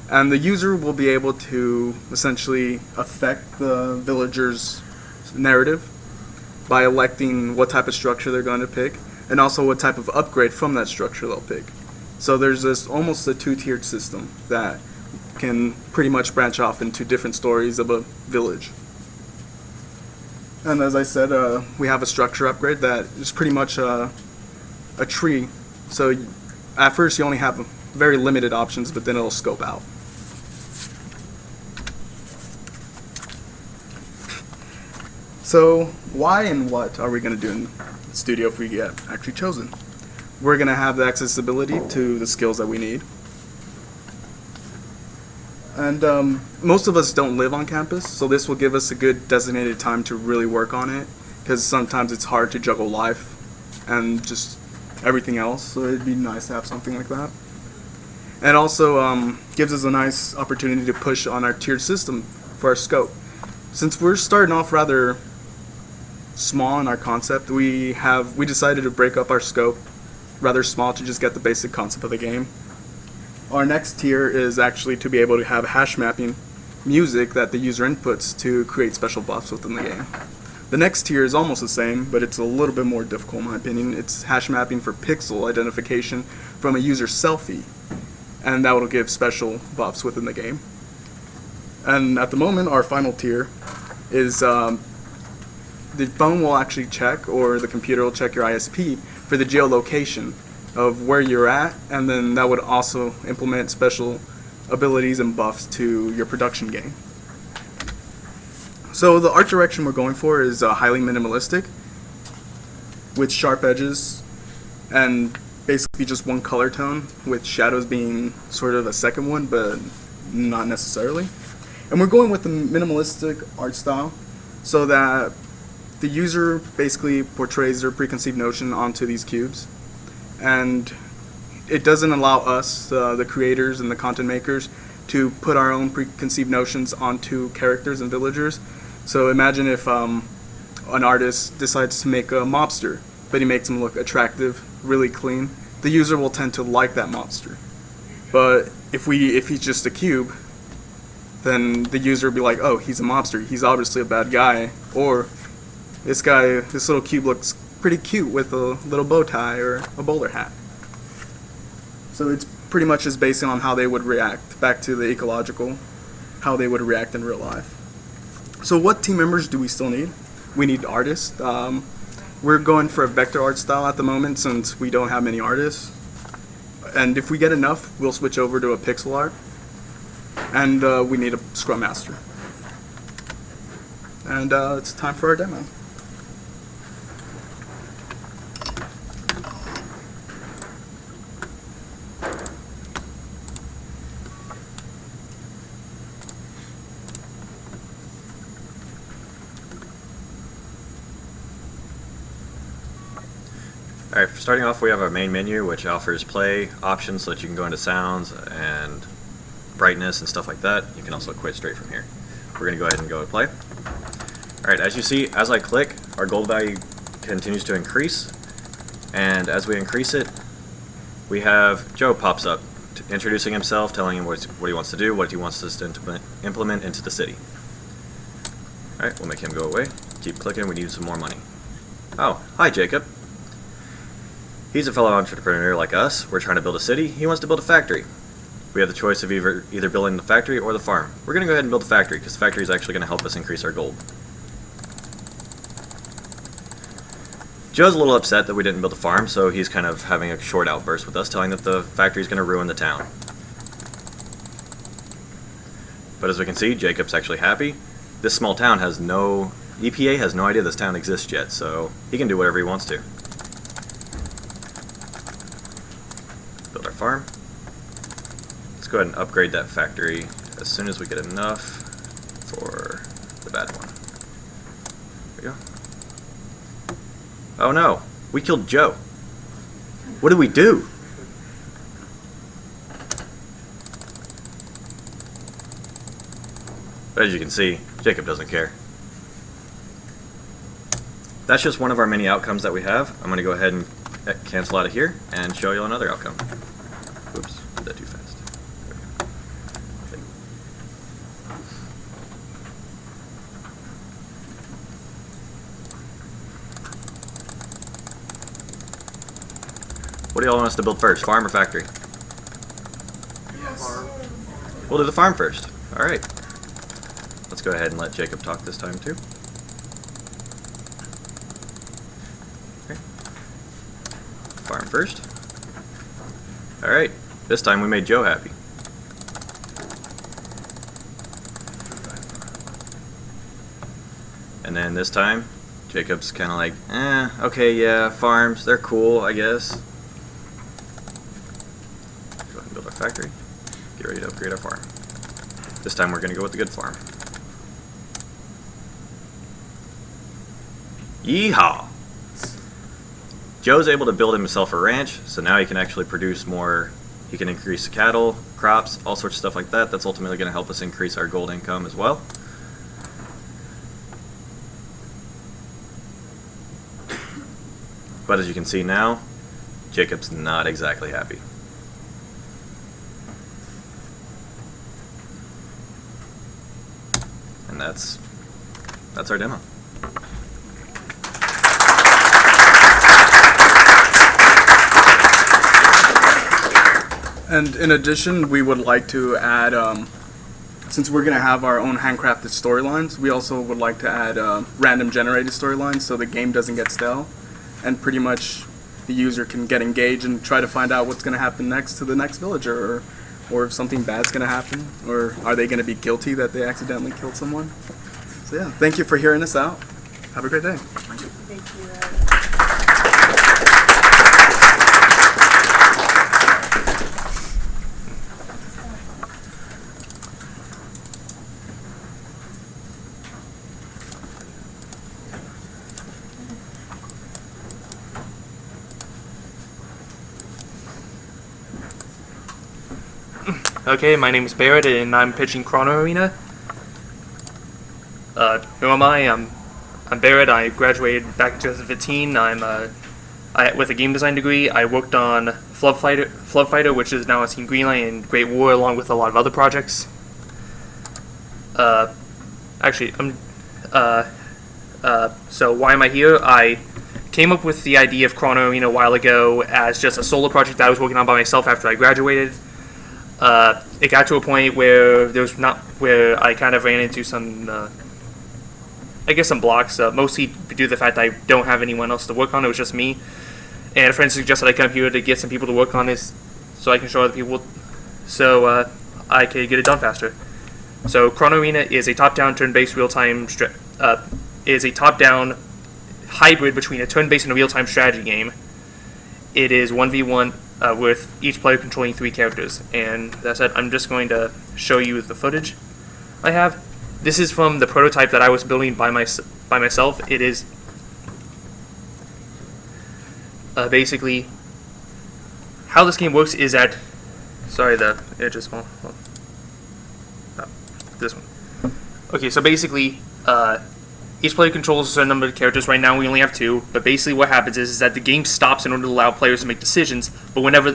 And the user will be able to essentially affect the villager's narrative by electing what type of structure they're going to pick and also what type of upgrade from that structure they'll pick. So there's this almost a two-tiered system that can pretty much branch off into different stories of a village. And as I said, we have a structure upgrade that is pretty much a tree. So at first you only have very limited options, but then it'll scope out. So why and what are we going to do in the studio if we get actually chosen? We're going to have the accessibility to the skills that we need. And most of us don't live on campus, so this will give us a good designated time to really work on it, because sometimes it's hard to juggle life and just everything else, so it'd be nice to have something like that. And also gives us a nice opportunity to push on our tiered system for our scope. Since we're starting off rather small in our concept, we decided to break up our scope rather small to just get the basic concept of the game. Our next tier is actually to be able to have hash mapping music that the user inputs to create special buffs within the game. The next tier is almost the same, but it's a little bit more difficult in my opinion. It's hash mapping for pixel identification from a user selfie, and that will give special buffs within the game. And at the moment, our final tier is the phone will actually check, or the computer will check your ISP for the geolocation of where you're at, and then that would also implement special abilities and buffs to your production game. So the art direction we're going for is highly minimalistic with sharp edges and basically just one color tone, with shadows being sort of a second one, but not necessarily. And we're going with the minimalistic art style so that the user basically portrays their preconceived notion onto these cubes. And it doesn't allow us, the creators and the content makers, to put our own preconceived notions onto characters and villagers. So imagine if an artist decides to make a mobster, but he makes him look attractive, really clean. The user will tend to like that mobster. But if he's just a cube, then the user will be like, oh, he's a mobster. He's obviously a bad guy. Or this little cube looks pretty cute with a little bow tie or a bowler hat. So it's pretty much just based on how they would react, back to the ecological, how they would react in real life. So what team members do we still need? We need artists. We're going for a vector art style at the moment since we don't have many artists. And if we get enough, we'll switch over to a pixel art. And we need a scrum master. And it's time for our demo. Alright, starting off we have our main menu which offers play options so that you can go into sounds and brightness and stuff like that. You can also quit straight from here. We're going to go ahead and go to play. Alright, as you see, as I click, our gold value continues to increase, and as we increase it, we have Joe pops up, introducing himself, telling him what he wants to do, what he wants us to implement into the city. Alright, we'll make him go away. Keep clicking, we need some more money. Oh, hi Jacob. He's a fellow entrepreneur like us. We're trying to build a city. He wants to build a factory. We have the choice of either building the factory or the farm. We're going to go ahead and build the factory because the factory is actually going to help us increase our gold. Joe's a little upset that we didn't build a farm, so he's kind of having a short outburst with us, telling that the factory is going to ruin the town. But as we can see, Jacob's actually happy. This small town has no... EPA has no idea this town exists yet, so he can do whatever he wants to. Build our farm. Let's go ahead and upgrade that factory as soon as we get enough for the bad one. There we go. Oh no, we killed Joe. What did we do? But as you can see, Jacob doesn't care. That's just one of our many outcomes that we have. I'm going to go ahead and cancel out of here and show you another outcome. Oops, did that too fast. There we go. What do y'all want us to build first, farm or factory? Yes. We'll do the farm first. Alright. Let's go ahead and let Jacob talk this time too. Okay. Farm first. Alright. This time we made Joe happy. And then this time, Jacob's kind of like, okay, yeah, farms, they're cool, I guess. Go ahead and build our factory. Get ready to upgrade our farm. This time we're going to go with the good farm. Yeehaw! Joe's able to build himself a ranch, so now he can actually produce more. He can increase cattle, crops, all sorts of stuff like that. That's ultimately going to help us increase our gold income as well. But as you can see now, Jacob's not exactly happy. And that's our demo. And in addition, we would like to add, since we're going to have our own handcrafted storylines, we also would like to add random generated storylines so the game doesn't get stale. And pretty much the user can get engaged and try to find out what's going to happen next to the next villager, or if something bad's going to happen, or are they going to be guilty that they accidentally killed someone. So yeah, thank you for hearing us out. Have a great day. Thank you. Okay, my name is Barrett, and I'm pitching Chrono Arena. Who am I? I'm Barrett. I graduated back in 2015. With a game design degree. I worked on Flood Fighter, which is now on Team Greenlight, and Great War, along with a lot of other projects. So why am I here? I came up with the idea of Chrono Arena a while ago as just a solo project that I was working on by myself after I graduated. It got to a point where where I kind of ran into some, some blocks, mostly due to the fact that I don't have anyone else to work on. It was just me. And a friend suggested I come here to get some people to work on this so I can show other people, so I can get it done faster. So Chrono Arena is a top-down turn-based real-time hybrid between a turn-based and a real-time strategy game. It is 1v1 with each player controlling 3 characters. And that said, I'm just going to show you the footage I have. This is from the prototype that I was building by myself. It is basically how this game works is that. Sorry, the it just won't. This one. Okay, so basically, each player controls a certain number of characters. Right now, we only have 2. But basically, what happens is that the game stops in order to allow players to make decisions. But when every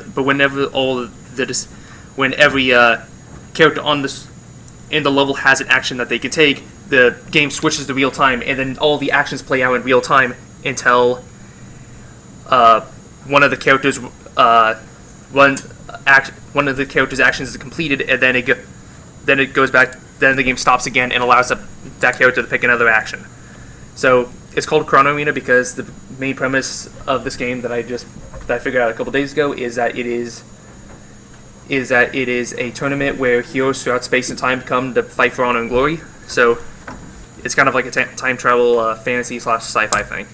character in the level has an action that they can take, the game switches to real time, and then all the actions play out in real time until one of the characters' actions is completed, and then it goes back. Then the game stops again and allows that character to pick another action. So it's called Chrono Arena because the main premise of this game that I figured out a couple days ago is that it is a tournament where heroes throughout space and time come to fight for honor and glory. So it's kind of like a time travel fantasy / sci-fi thing.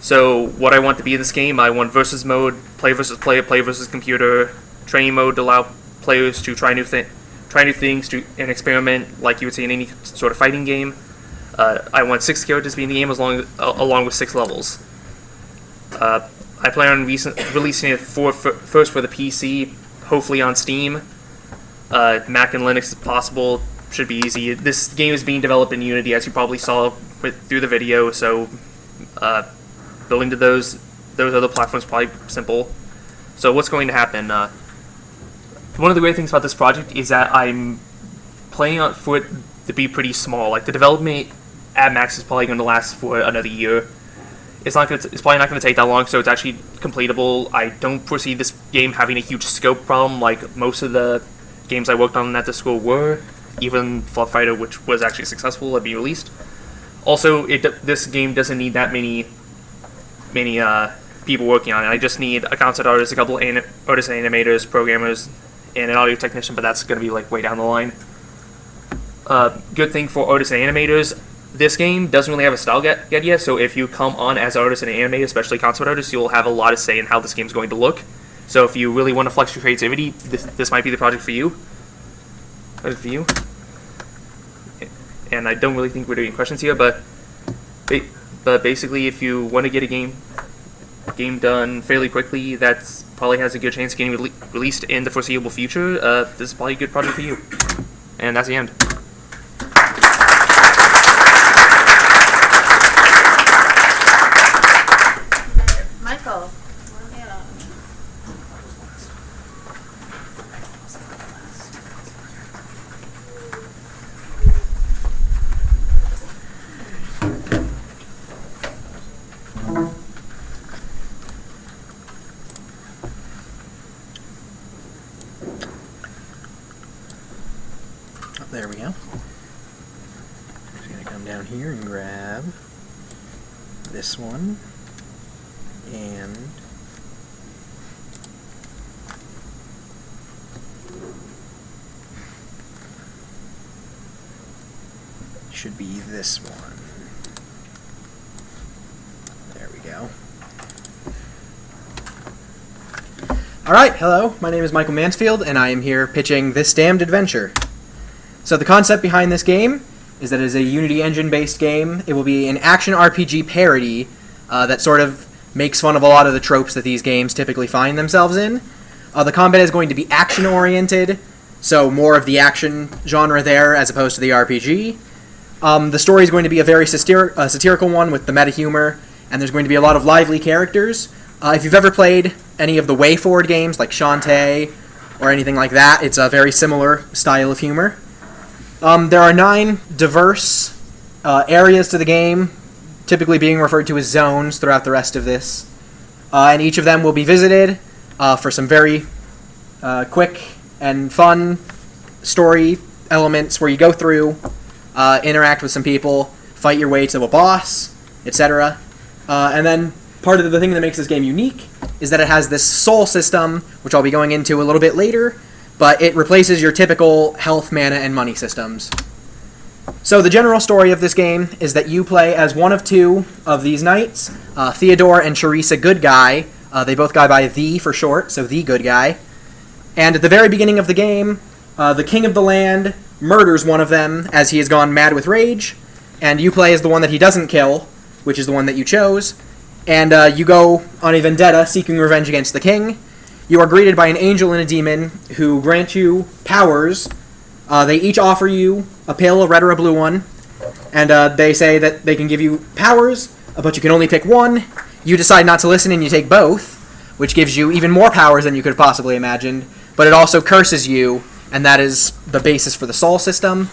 So what I want to be in this game, I want versus mode, play versus play versus computer, training mode to allow players to try new things and experiment like you would see in any sort of fighting game. I want 6 characters to be in the game along with 6 levels. I plan on releasing it first for the PC, hopefully on Steam. Mac and Linux is possible, should be easy. This game is being developed in Unity, as you probably saw through the video, so building to those other platforms is probably simple. So what's going to happen? One of the great things about this project is that I'm planning for it to be pretty small. Like, the development at max is probably going to last for another year. It's probably not going to take that long, so it's actually completable. I don't foresee this game having a huge scope problem like most of the games I worked on at the school were. Even Flood Fighter, which was actually successful at being released. Also, this game doesn't need that many people working on it. I just need a concept artist, a couple artists and animators, programmers, and an audio technician, but that's going to be like way down the line. Good thing for artists and animators, this game doesn't really have a style yet, so if you come on as artists and animators, especially concept artists, you'll have a lot of say in how this game's going to look. So if you really want to flex your creativity, this might be the project for you. And I don't really think we're doing questions here, but basically, if you want to get a game done fairly quickly, that probably has a good chance of getting released in the foreseeable future. This is probably a good project for you. And that's the end. Michael. There we go. Just gonna come down here and grab this one and should be this one. There we go. Alright, hello, my name is Michael Mansfield and I am here pitching This Damned Adventure. So the concept behind this game is that it is a Unity engine-based game. It will be an action RPG parody that sort of makes fun of a lot of the tropes that these games typically find themselves in. The combat is going to be action-oriented, so more of the action genre there as opposed to the RPG. The story is going to be a very satirical one with the meta humor, and there's going to be a lot of lively characters. If you've ever played any of the Way Forward games, like Shantae or anything like that, it's a very similar style of humor. There are 9 diverse areas to the game, typically being referred to as zones throughout the rest of this. And each of them will be visited for some very quick and fun story elements where you go through, interact with some people, fight your way to a boss, etc. And then part of the thing that makes this game unique is that it has this soul system, which I'll be going into a little bit later, but it replaces your typical health, mana, and money systems. So the general story of this game is that you play as one of 2 of these knights, Theodore and Charissa Good Guy. They both go by The for short, so The Good Guy. And at the very beginning of the game, the king of the land murders one of them as he has gone mad with rage, and you play as the one that he doesn't kill, which is the one that you chose, and you go on a vendetta seeking revenge against the king. You are greeted by an angel and a demon who grant you powers. They each offer you a pale, a red, or a blue one, and they say that they can give you powers, but you can only pick one. You decide not to listen and you take both, which gives you even more powers than you could have possibly imagined, but it also curses you, and that is the basis for the soul system.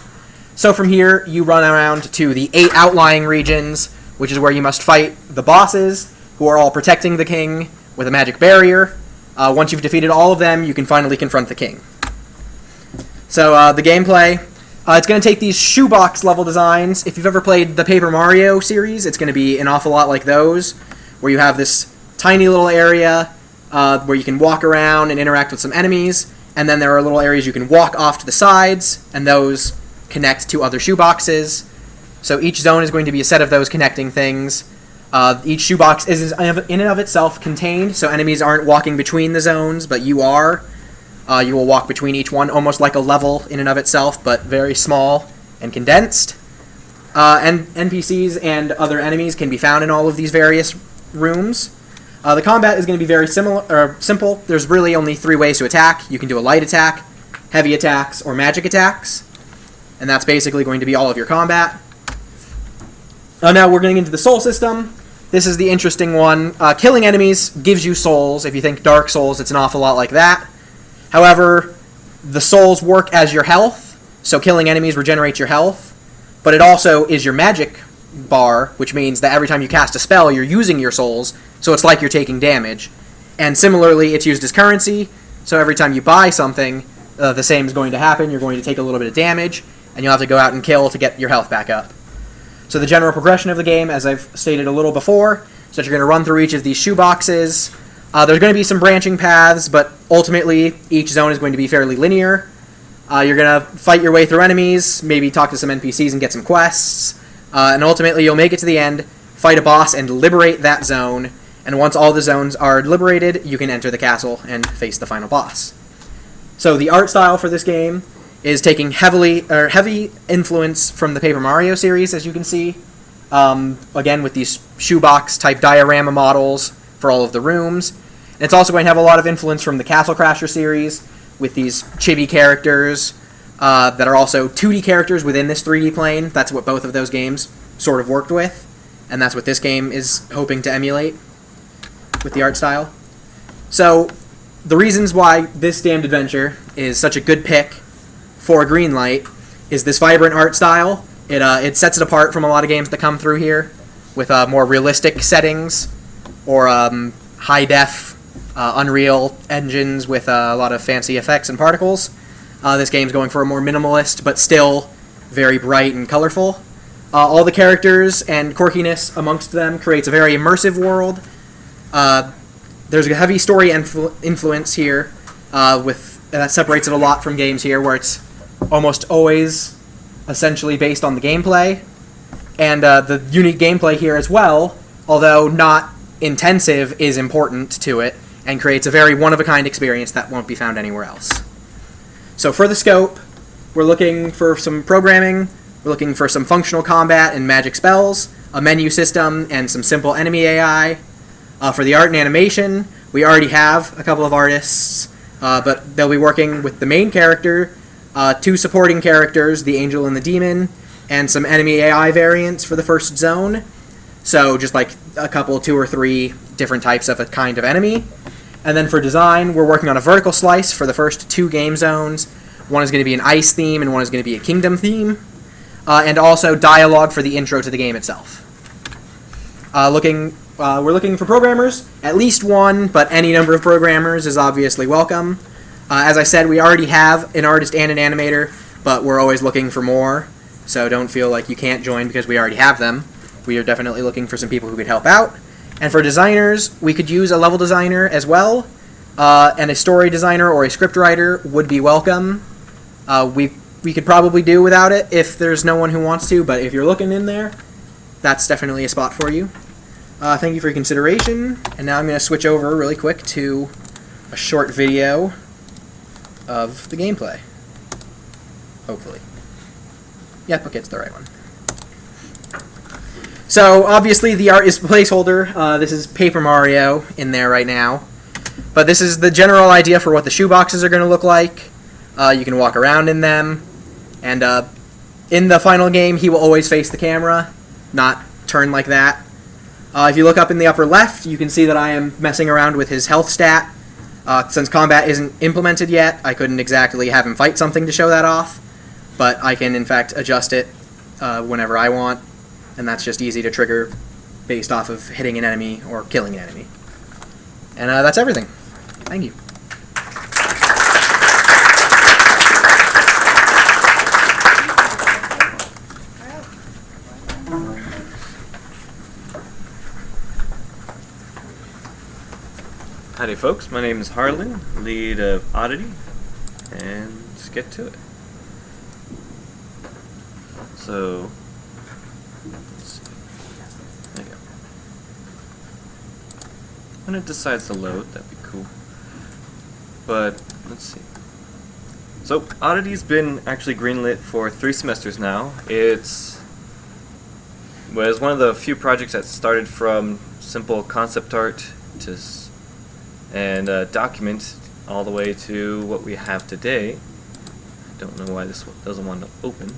So from here, you run around to the 8 outlying regions, which is where you must fight the bosses, who are all protecting the king with a magic barrier. Once you've defeated all of them, you can finally confront the king. So the gameplay, it's going to take these shoebox level designs. If you've ever played the Paper Mario series, it's going to be an awful lot like those, where you have this tiny little area where you can walk around and interact with some enemies, and then there are little areas you can walk off to the sides, and those connect to other shoeboxes. So each zone is going to be a set of those connecting things. Each shoebox is in and of itself contained, so enemies aren't walking between the zones, but you are. You will walk between each one, almost like a level in and of itself, but very small and condensed. And NPCs and other enemies can be found in all of these various rooms. The combat is going to be very simple. There's really only 3 ways to attack. You can do a light attack, heavy attacks, or magic attacks. And that's basically going to be all of your combat. Now we're getting into the soul system. This is the interesting one. Killing enemies gives you souls. If you think Dark Souls, it's an awful lot like that. However, the souls work as your health, so killing enemies regenerates your health. But it also is your magic bar, which means that every time you cast a spell, you're using your souls, so it's like you're taking damage. And similarly, it's used as currency, so every time you buy something, the same is going to happen. You're going to take a little bit of damage, and you'll have to go out and kill to get your health back up. So the general progression of the game, as I've stated a little before, is that you're going to run through each of these shoeboxes. There's going to be some branching paths, but ultimately, each zone is going to be fairly linear. You're going to fight your way through enemies, maybe talk to some NPCs and get some quests, and ultimately you'll make it to the end, fight a boss, and liberate that zone. And once all the zones are liberated, you can enter the castle and face the final boss. So the art style for this game is taking heavy influence from the Paper Mario series, as you can see. Again, with these shoebox-type diorama models for all of the rooms. And it's also going to have a lot of influence from the Castle Crasher series, with these chibi characters that are also 2D characters within this 3D plane. That's what both of those games sort of worked with, and that's what this game is hoping to emulate with the art style. So the reasons why this damned adventure is such a good pick for Greenlight is this vibrant art style. It sets it apart from a lot of games that come through here with more realistic settings or high-def Unreal engines with a lot of fancy effects and particles. This game's going for a more minimalist but still very bright and colorful. All the characters and quirkiness amongst them creates a very immersive world. There's a heavy story influence here that separates it a lot from games here where it's almost always essentially based on the gameplay. And the unique gameplay here as well, although not intensive, is important to it and creates a very one-of-a-kind experience that won't be found anywhere else. So for the scope, we're looking for some programming, we're looking for some functional combat and magic spells, a menu system, and some simple enemy AI. For the art and animation, we already have a couple of artists But they'll be working with the main character, 2 supporting characters, the Angel and the Demon, and some enemy AI variants for the first zone. So just like a couple, 2 or 3 different types of a kind of enemy. And then for design, we're working on a vertical slice for the first 2 game zones. One is going to be an ice theme, and one is going to be a kingdom theme. And also dialogue for the intro to the game itself. We're looking for programmers, at least 1, but any number of programmers is obviously welcome. As I said, we already have an artist and an animator, but we're always looking for more, so don't feel like you can't join because we already have them. We are definitely looking for some people who could help out. And for designers, we could use a level designer as well, and a story designer or a script writer would be welcome. We could probably do without it if there's no one who wants to, but if you're looking in there, that's definitely a spot for you. Thank you for your consideration, and now I'm going to switch over really quick to a short video of the gameplay. Hopefully. Yep, okay, it's the right one. So, obviously, the art is placeholder. This is Paper Mario in there right now. But this is the general idea for what the shoeboxes are going to look like. You can walk around in them. And in the final game, he will always face the camera, not turn like that. If you look up in the upper left, you can see that I am messing around with his health stat. Since combat isn't implemented yet, I couldn't exactly have him fight something to show that off. But I can, in fact, adjust it whenever I want. And that's just easy to trigger based off of hitting an enemy or killing an enemy. And that's everything. Thank you. Howdy folks, my name is Harlan, lead of Oddity, and let's get to it. So, let's see. There you go. When it decides to load, that'd be cool. But, let's see. So, Oddity's been actually greenlit for 3 semesters now. Was one of the few projects that started from simple concept art to document all the way to what we have today. I don't know why this one doesn't want to open.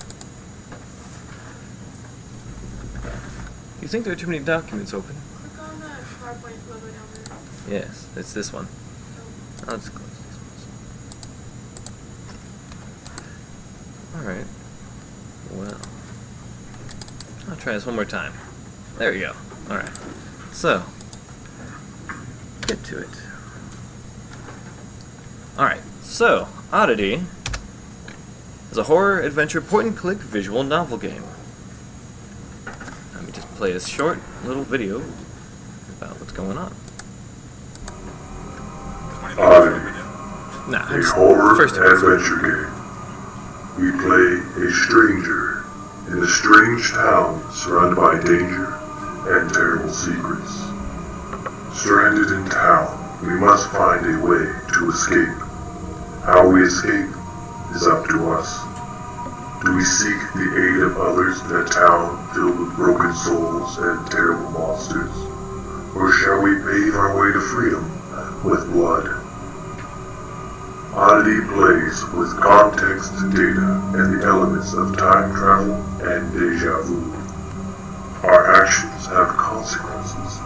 You think there are too many documents open? Click on the PowerPoint logo down there. Yes, it's this one. I'll just close this one. Alright. Well, I'll try this one more time. There we go. Alright. So, get to it. Alright, so, Oddity is a horror adventure point-and-click visual novel game. Let me just play a short little video about what's going on. Oddity, Nah, a horror adventure game. We play a stranger in a strange town surrounded by danger and terrible secrets. Stranded in town, we must find a way to escape. How we escape is up to us. Do we seek the aid of others in a town filled with broken souls and terrible monsters? Or shall we pave our way to freedom with blood? Oddity plays with context, data, and the elements of time travel and deja vu. Our actions have consequences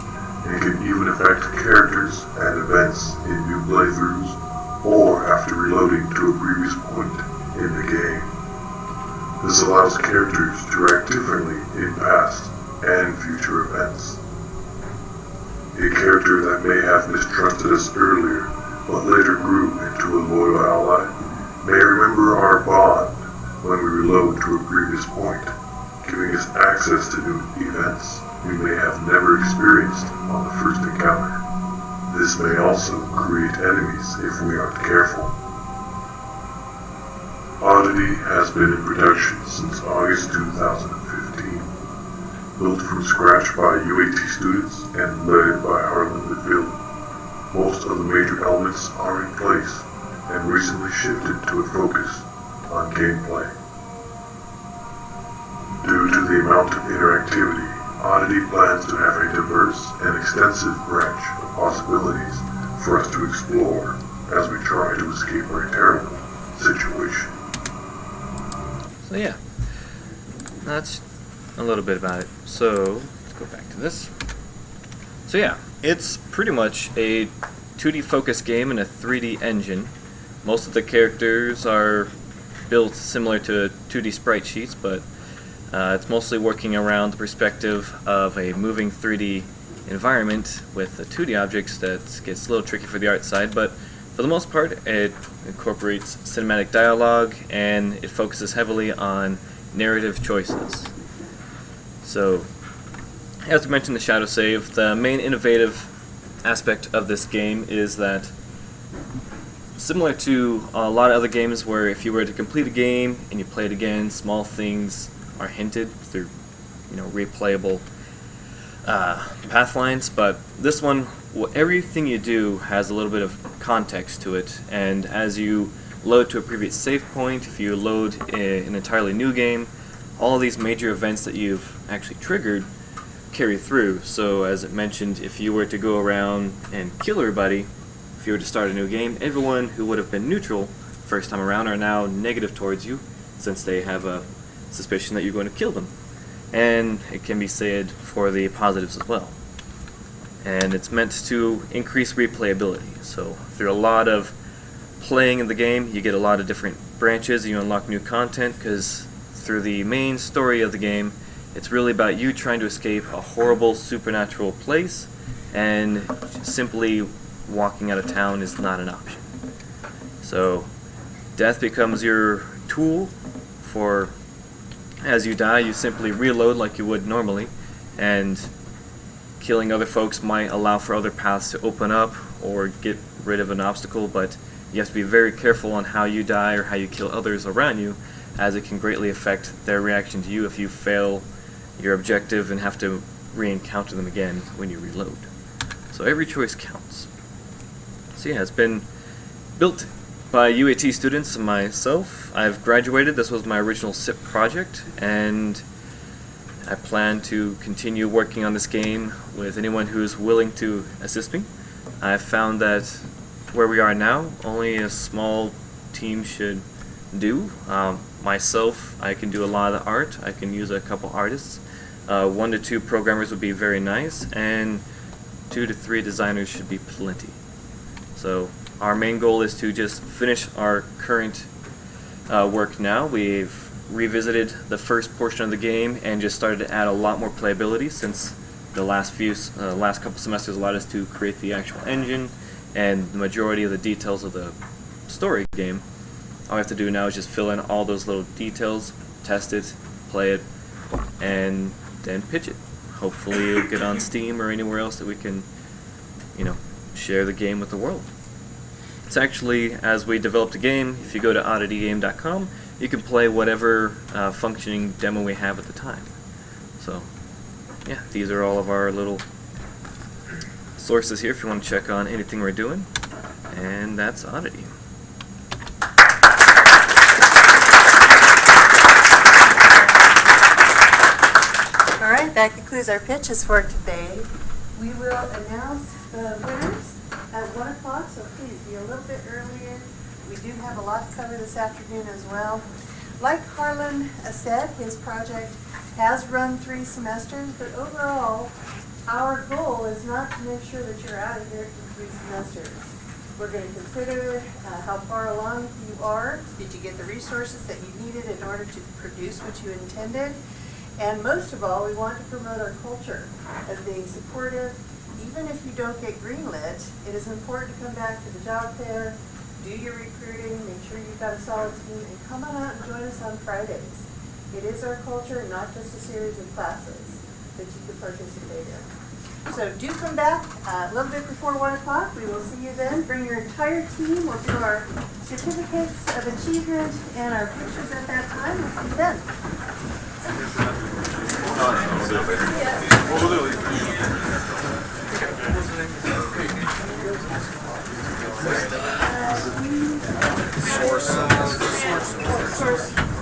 and can even affect characters and events in new playthroughs or after reloading to a previous point in the game. This allows characters to act differently in past and future events. A character that may have mistrusted us earlier but later grew into a loyal ally may remember our bond when we reload to a previous point, giving us access to new events we may have never experienced on the first encounter. This may also create enemies if we aren't careful. Oddity has been in production since August 2015, built from scratch by UAT students and led by Harlan Whitfield. Most of the major elements are in place and recently shifted to a focus on gameplay. Due to the amount of interactivity, Oddity plans to have a diverse and extensive branch of possibilities for us to explore as we try to escape our terrible situation. So yeah, that's a little bit about it. So let's go back to this. So yeah, it's pretty much a 2D focused game in a 3D engine. Most of the characters are built similar to 2D sprite sheets, but it's mostly working around the perspective of a moving 3D environment with the 2D objects. That gets a little tricky for the art side, but for the most part it incorporates cinematic dialogue and it focuses heavily on narrative choices. So, as we mentioned, the shadow save, the main innovative aspect of this game is that, similar to a lot of other games where if you were to complete a game and you play it again, small things are hinted through, replayable path lines, but this one, everything you do has a little bit of context to it, and as you load to a previous save point, if you load an entirely new game, all of these major events that you've actually triggered carry through. So as it mentioned, if you were to go around and kill everybody, if you were to start a new game, everyone who would have been neutral first time around are now negative towards you, since they have a suspicion that you're going to kill them. And it can be said for the positives as well. And it's meant to increase replayability. So through a lot of playing in the game, you get a lot of different branches, you unlock new content, because through the main story of the game, it's really about you trying to escape a horrible supernatural place, and simply walking out of town is not an option. So death becomes your tool for, as you die, you simply reload like you would normally, and killing other folks might allow for other paths to open up or get rid of an obstacle, but you have to be very careful on how you die or how you kill others around you, as it can greatly affect their reaction to you if you fail your objective and have to re-encounter them again when you reload. So every choice counts. So yeah, it's been built by UAT students and myself. I've graduated. This was my original SIP project, and I plan to continue working on this game with anyone who's willing to assist me. I've found that where we are now, only a small team should do. Myself, I can do a lot of the art. I can use a couple artists. 1 to 2 programmers would be very nice, and 2 to 3 designers should be plenty. So our main goal is to just finish our current work now. We've revisited the first portion of the game and just started to add a lot more playability, since the last couple semesters allowed us to create the actual engine and the majority of the details of the story game. All we have to do now is just fill in all those little details, test it, play it, and then pitch it. Hopefully it'll get on Steam or anywhere else that we can, share the game with the world. It's actually, as we developed a game, if you go to odditygame.com, you can play whatever functioning demo we have at the time. So, yeah, these are all of our little sources here if you want to check on anything we're doing. And that's Oddity. All right, that concludes our pitches for today. We will announce the winners at 1 o'clock, so please be a little bit earlier. We do have a lot to cover this afternoon as well. Like Harlan said, his project has run 3 semesters, but overall, our goal is not to make sure that you're out of here for 3 semesters. We're going to consider how far along you are. Did you get the resources that you needed in order to produce what you intended? And most of all, we want to promote our culture as being supportive. Even if you don't get greenlit, it is important to come back to the job fair, do your recruiting, make sure you've got a solid team, and come on out and join us on Fridays. It is our culture, not just a series of classes that you can participate in. So do come back a little bit before 1 o'clock. We will see you then. Bring your entire team. We'll do our certificates of achievement and our pictures at that time. We'll see you then.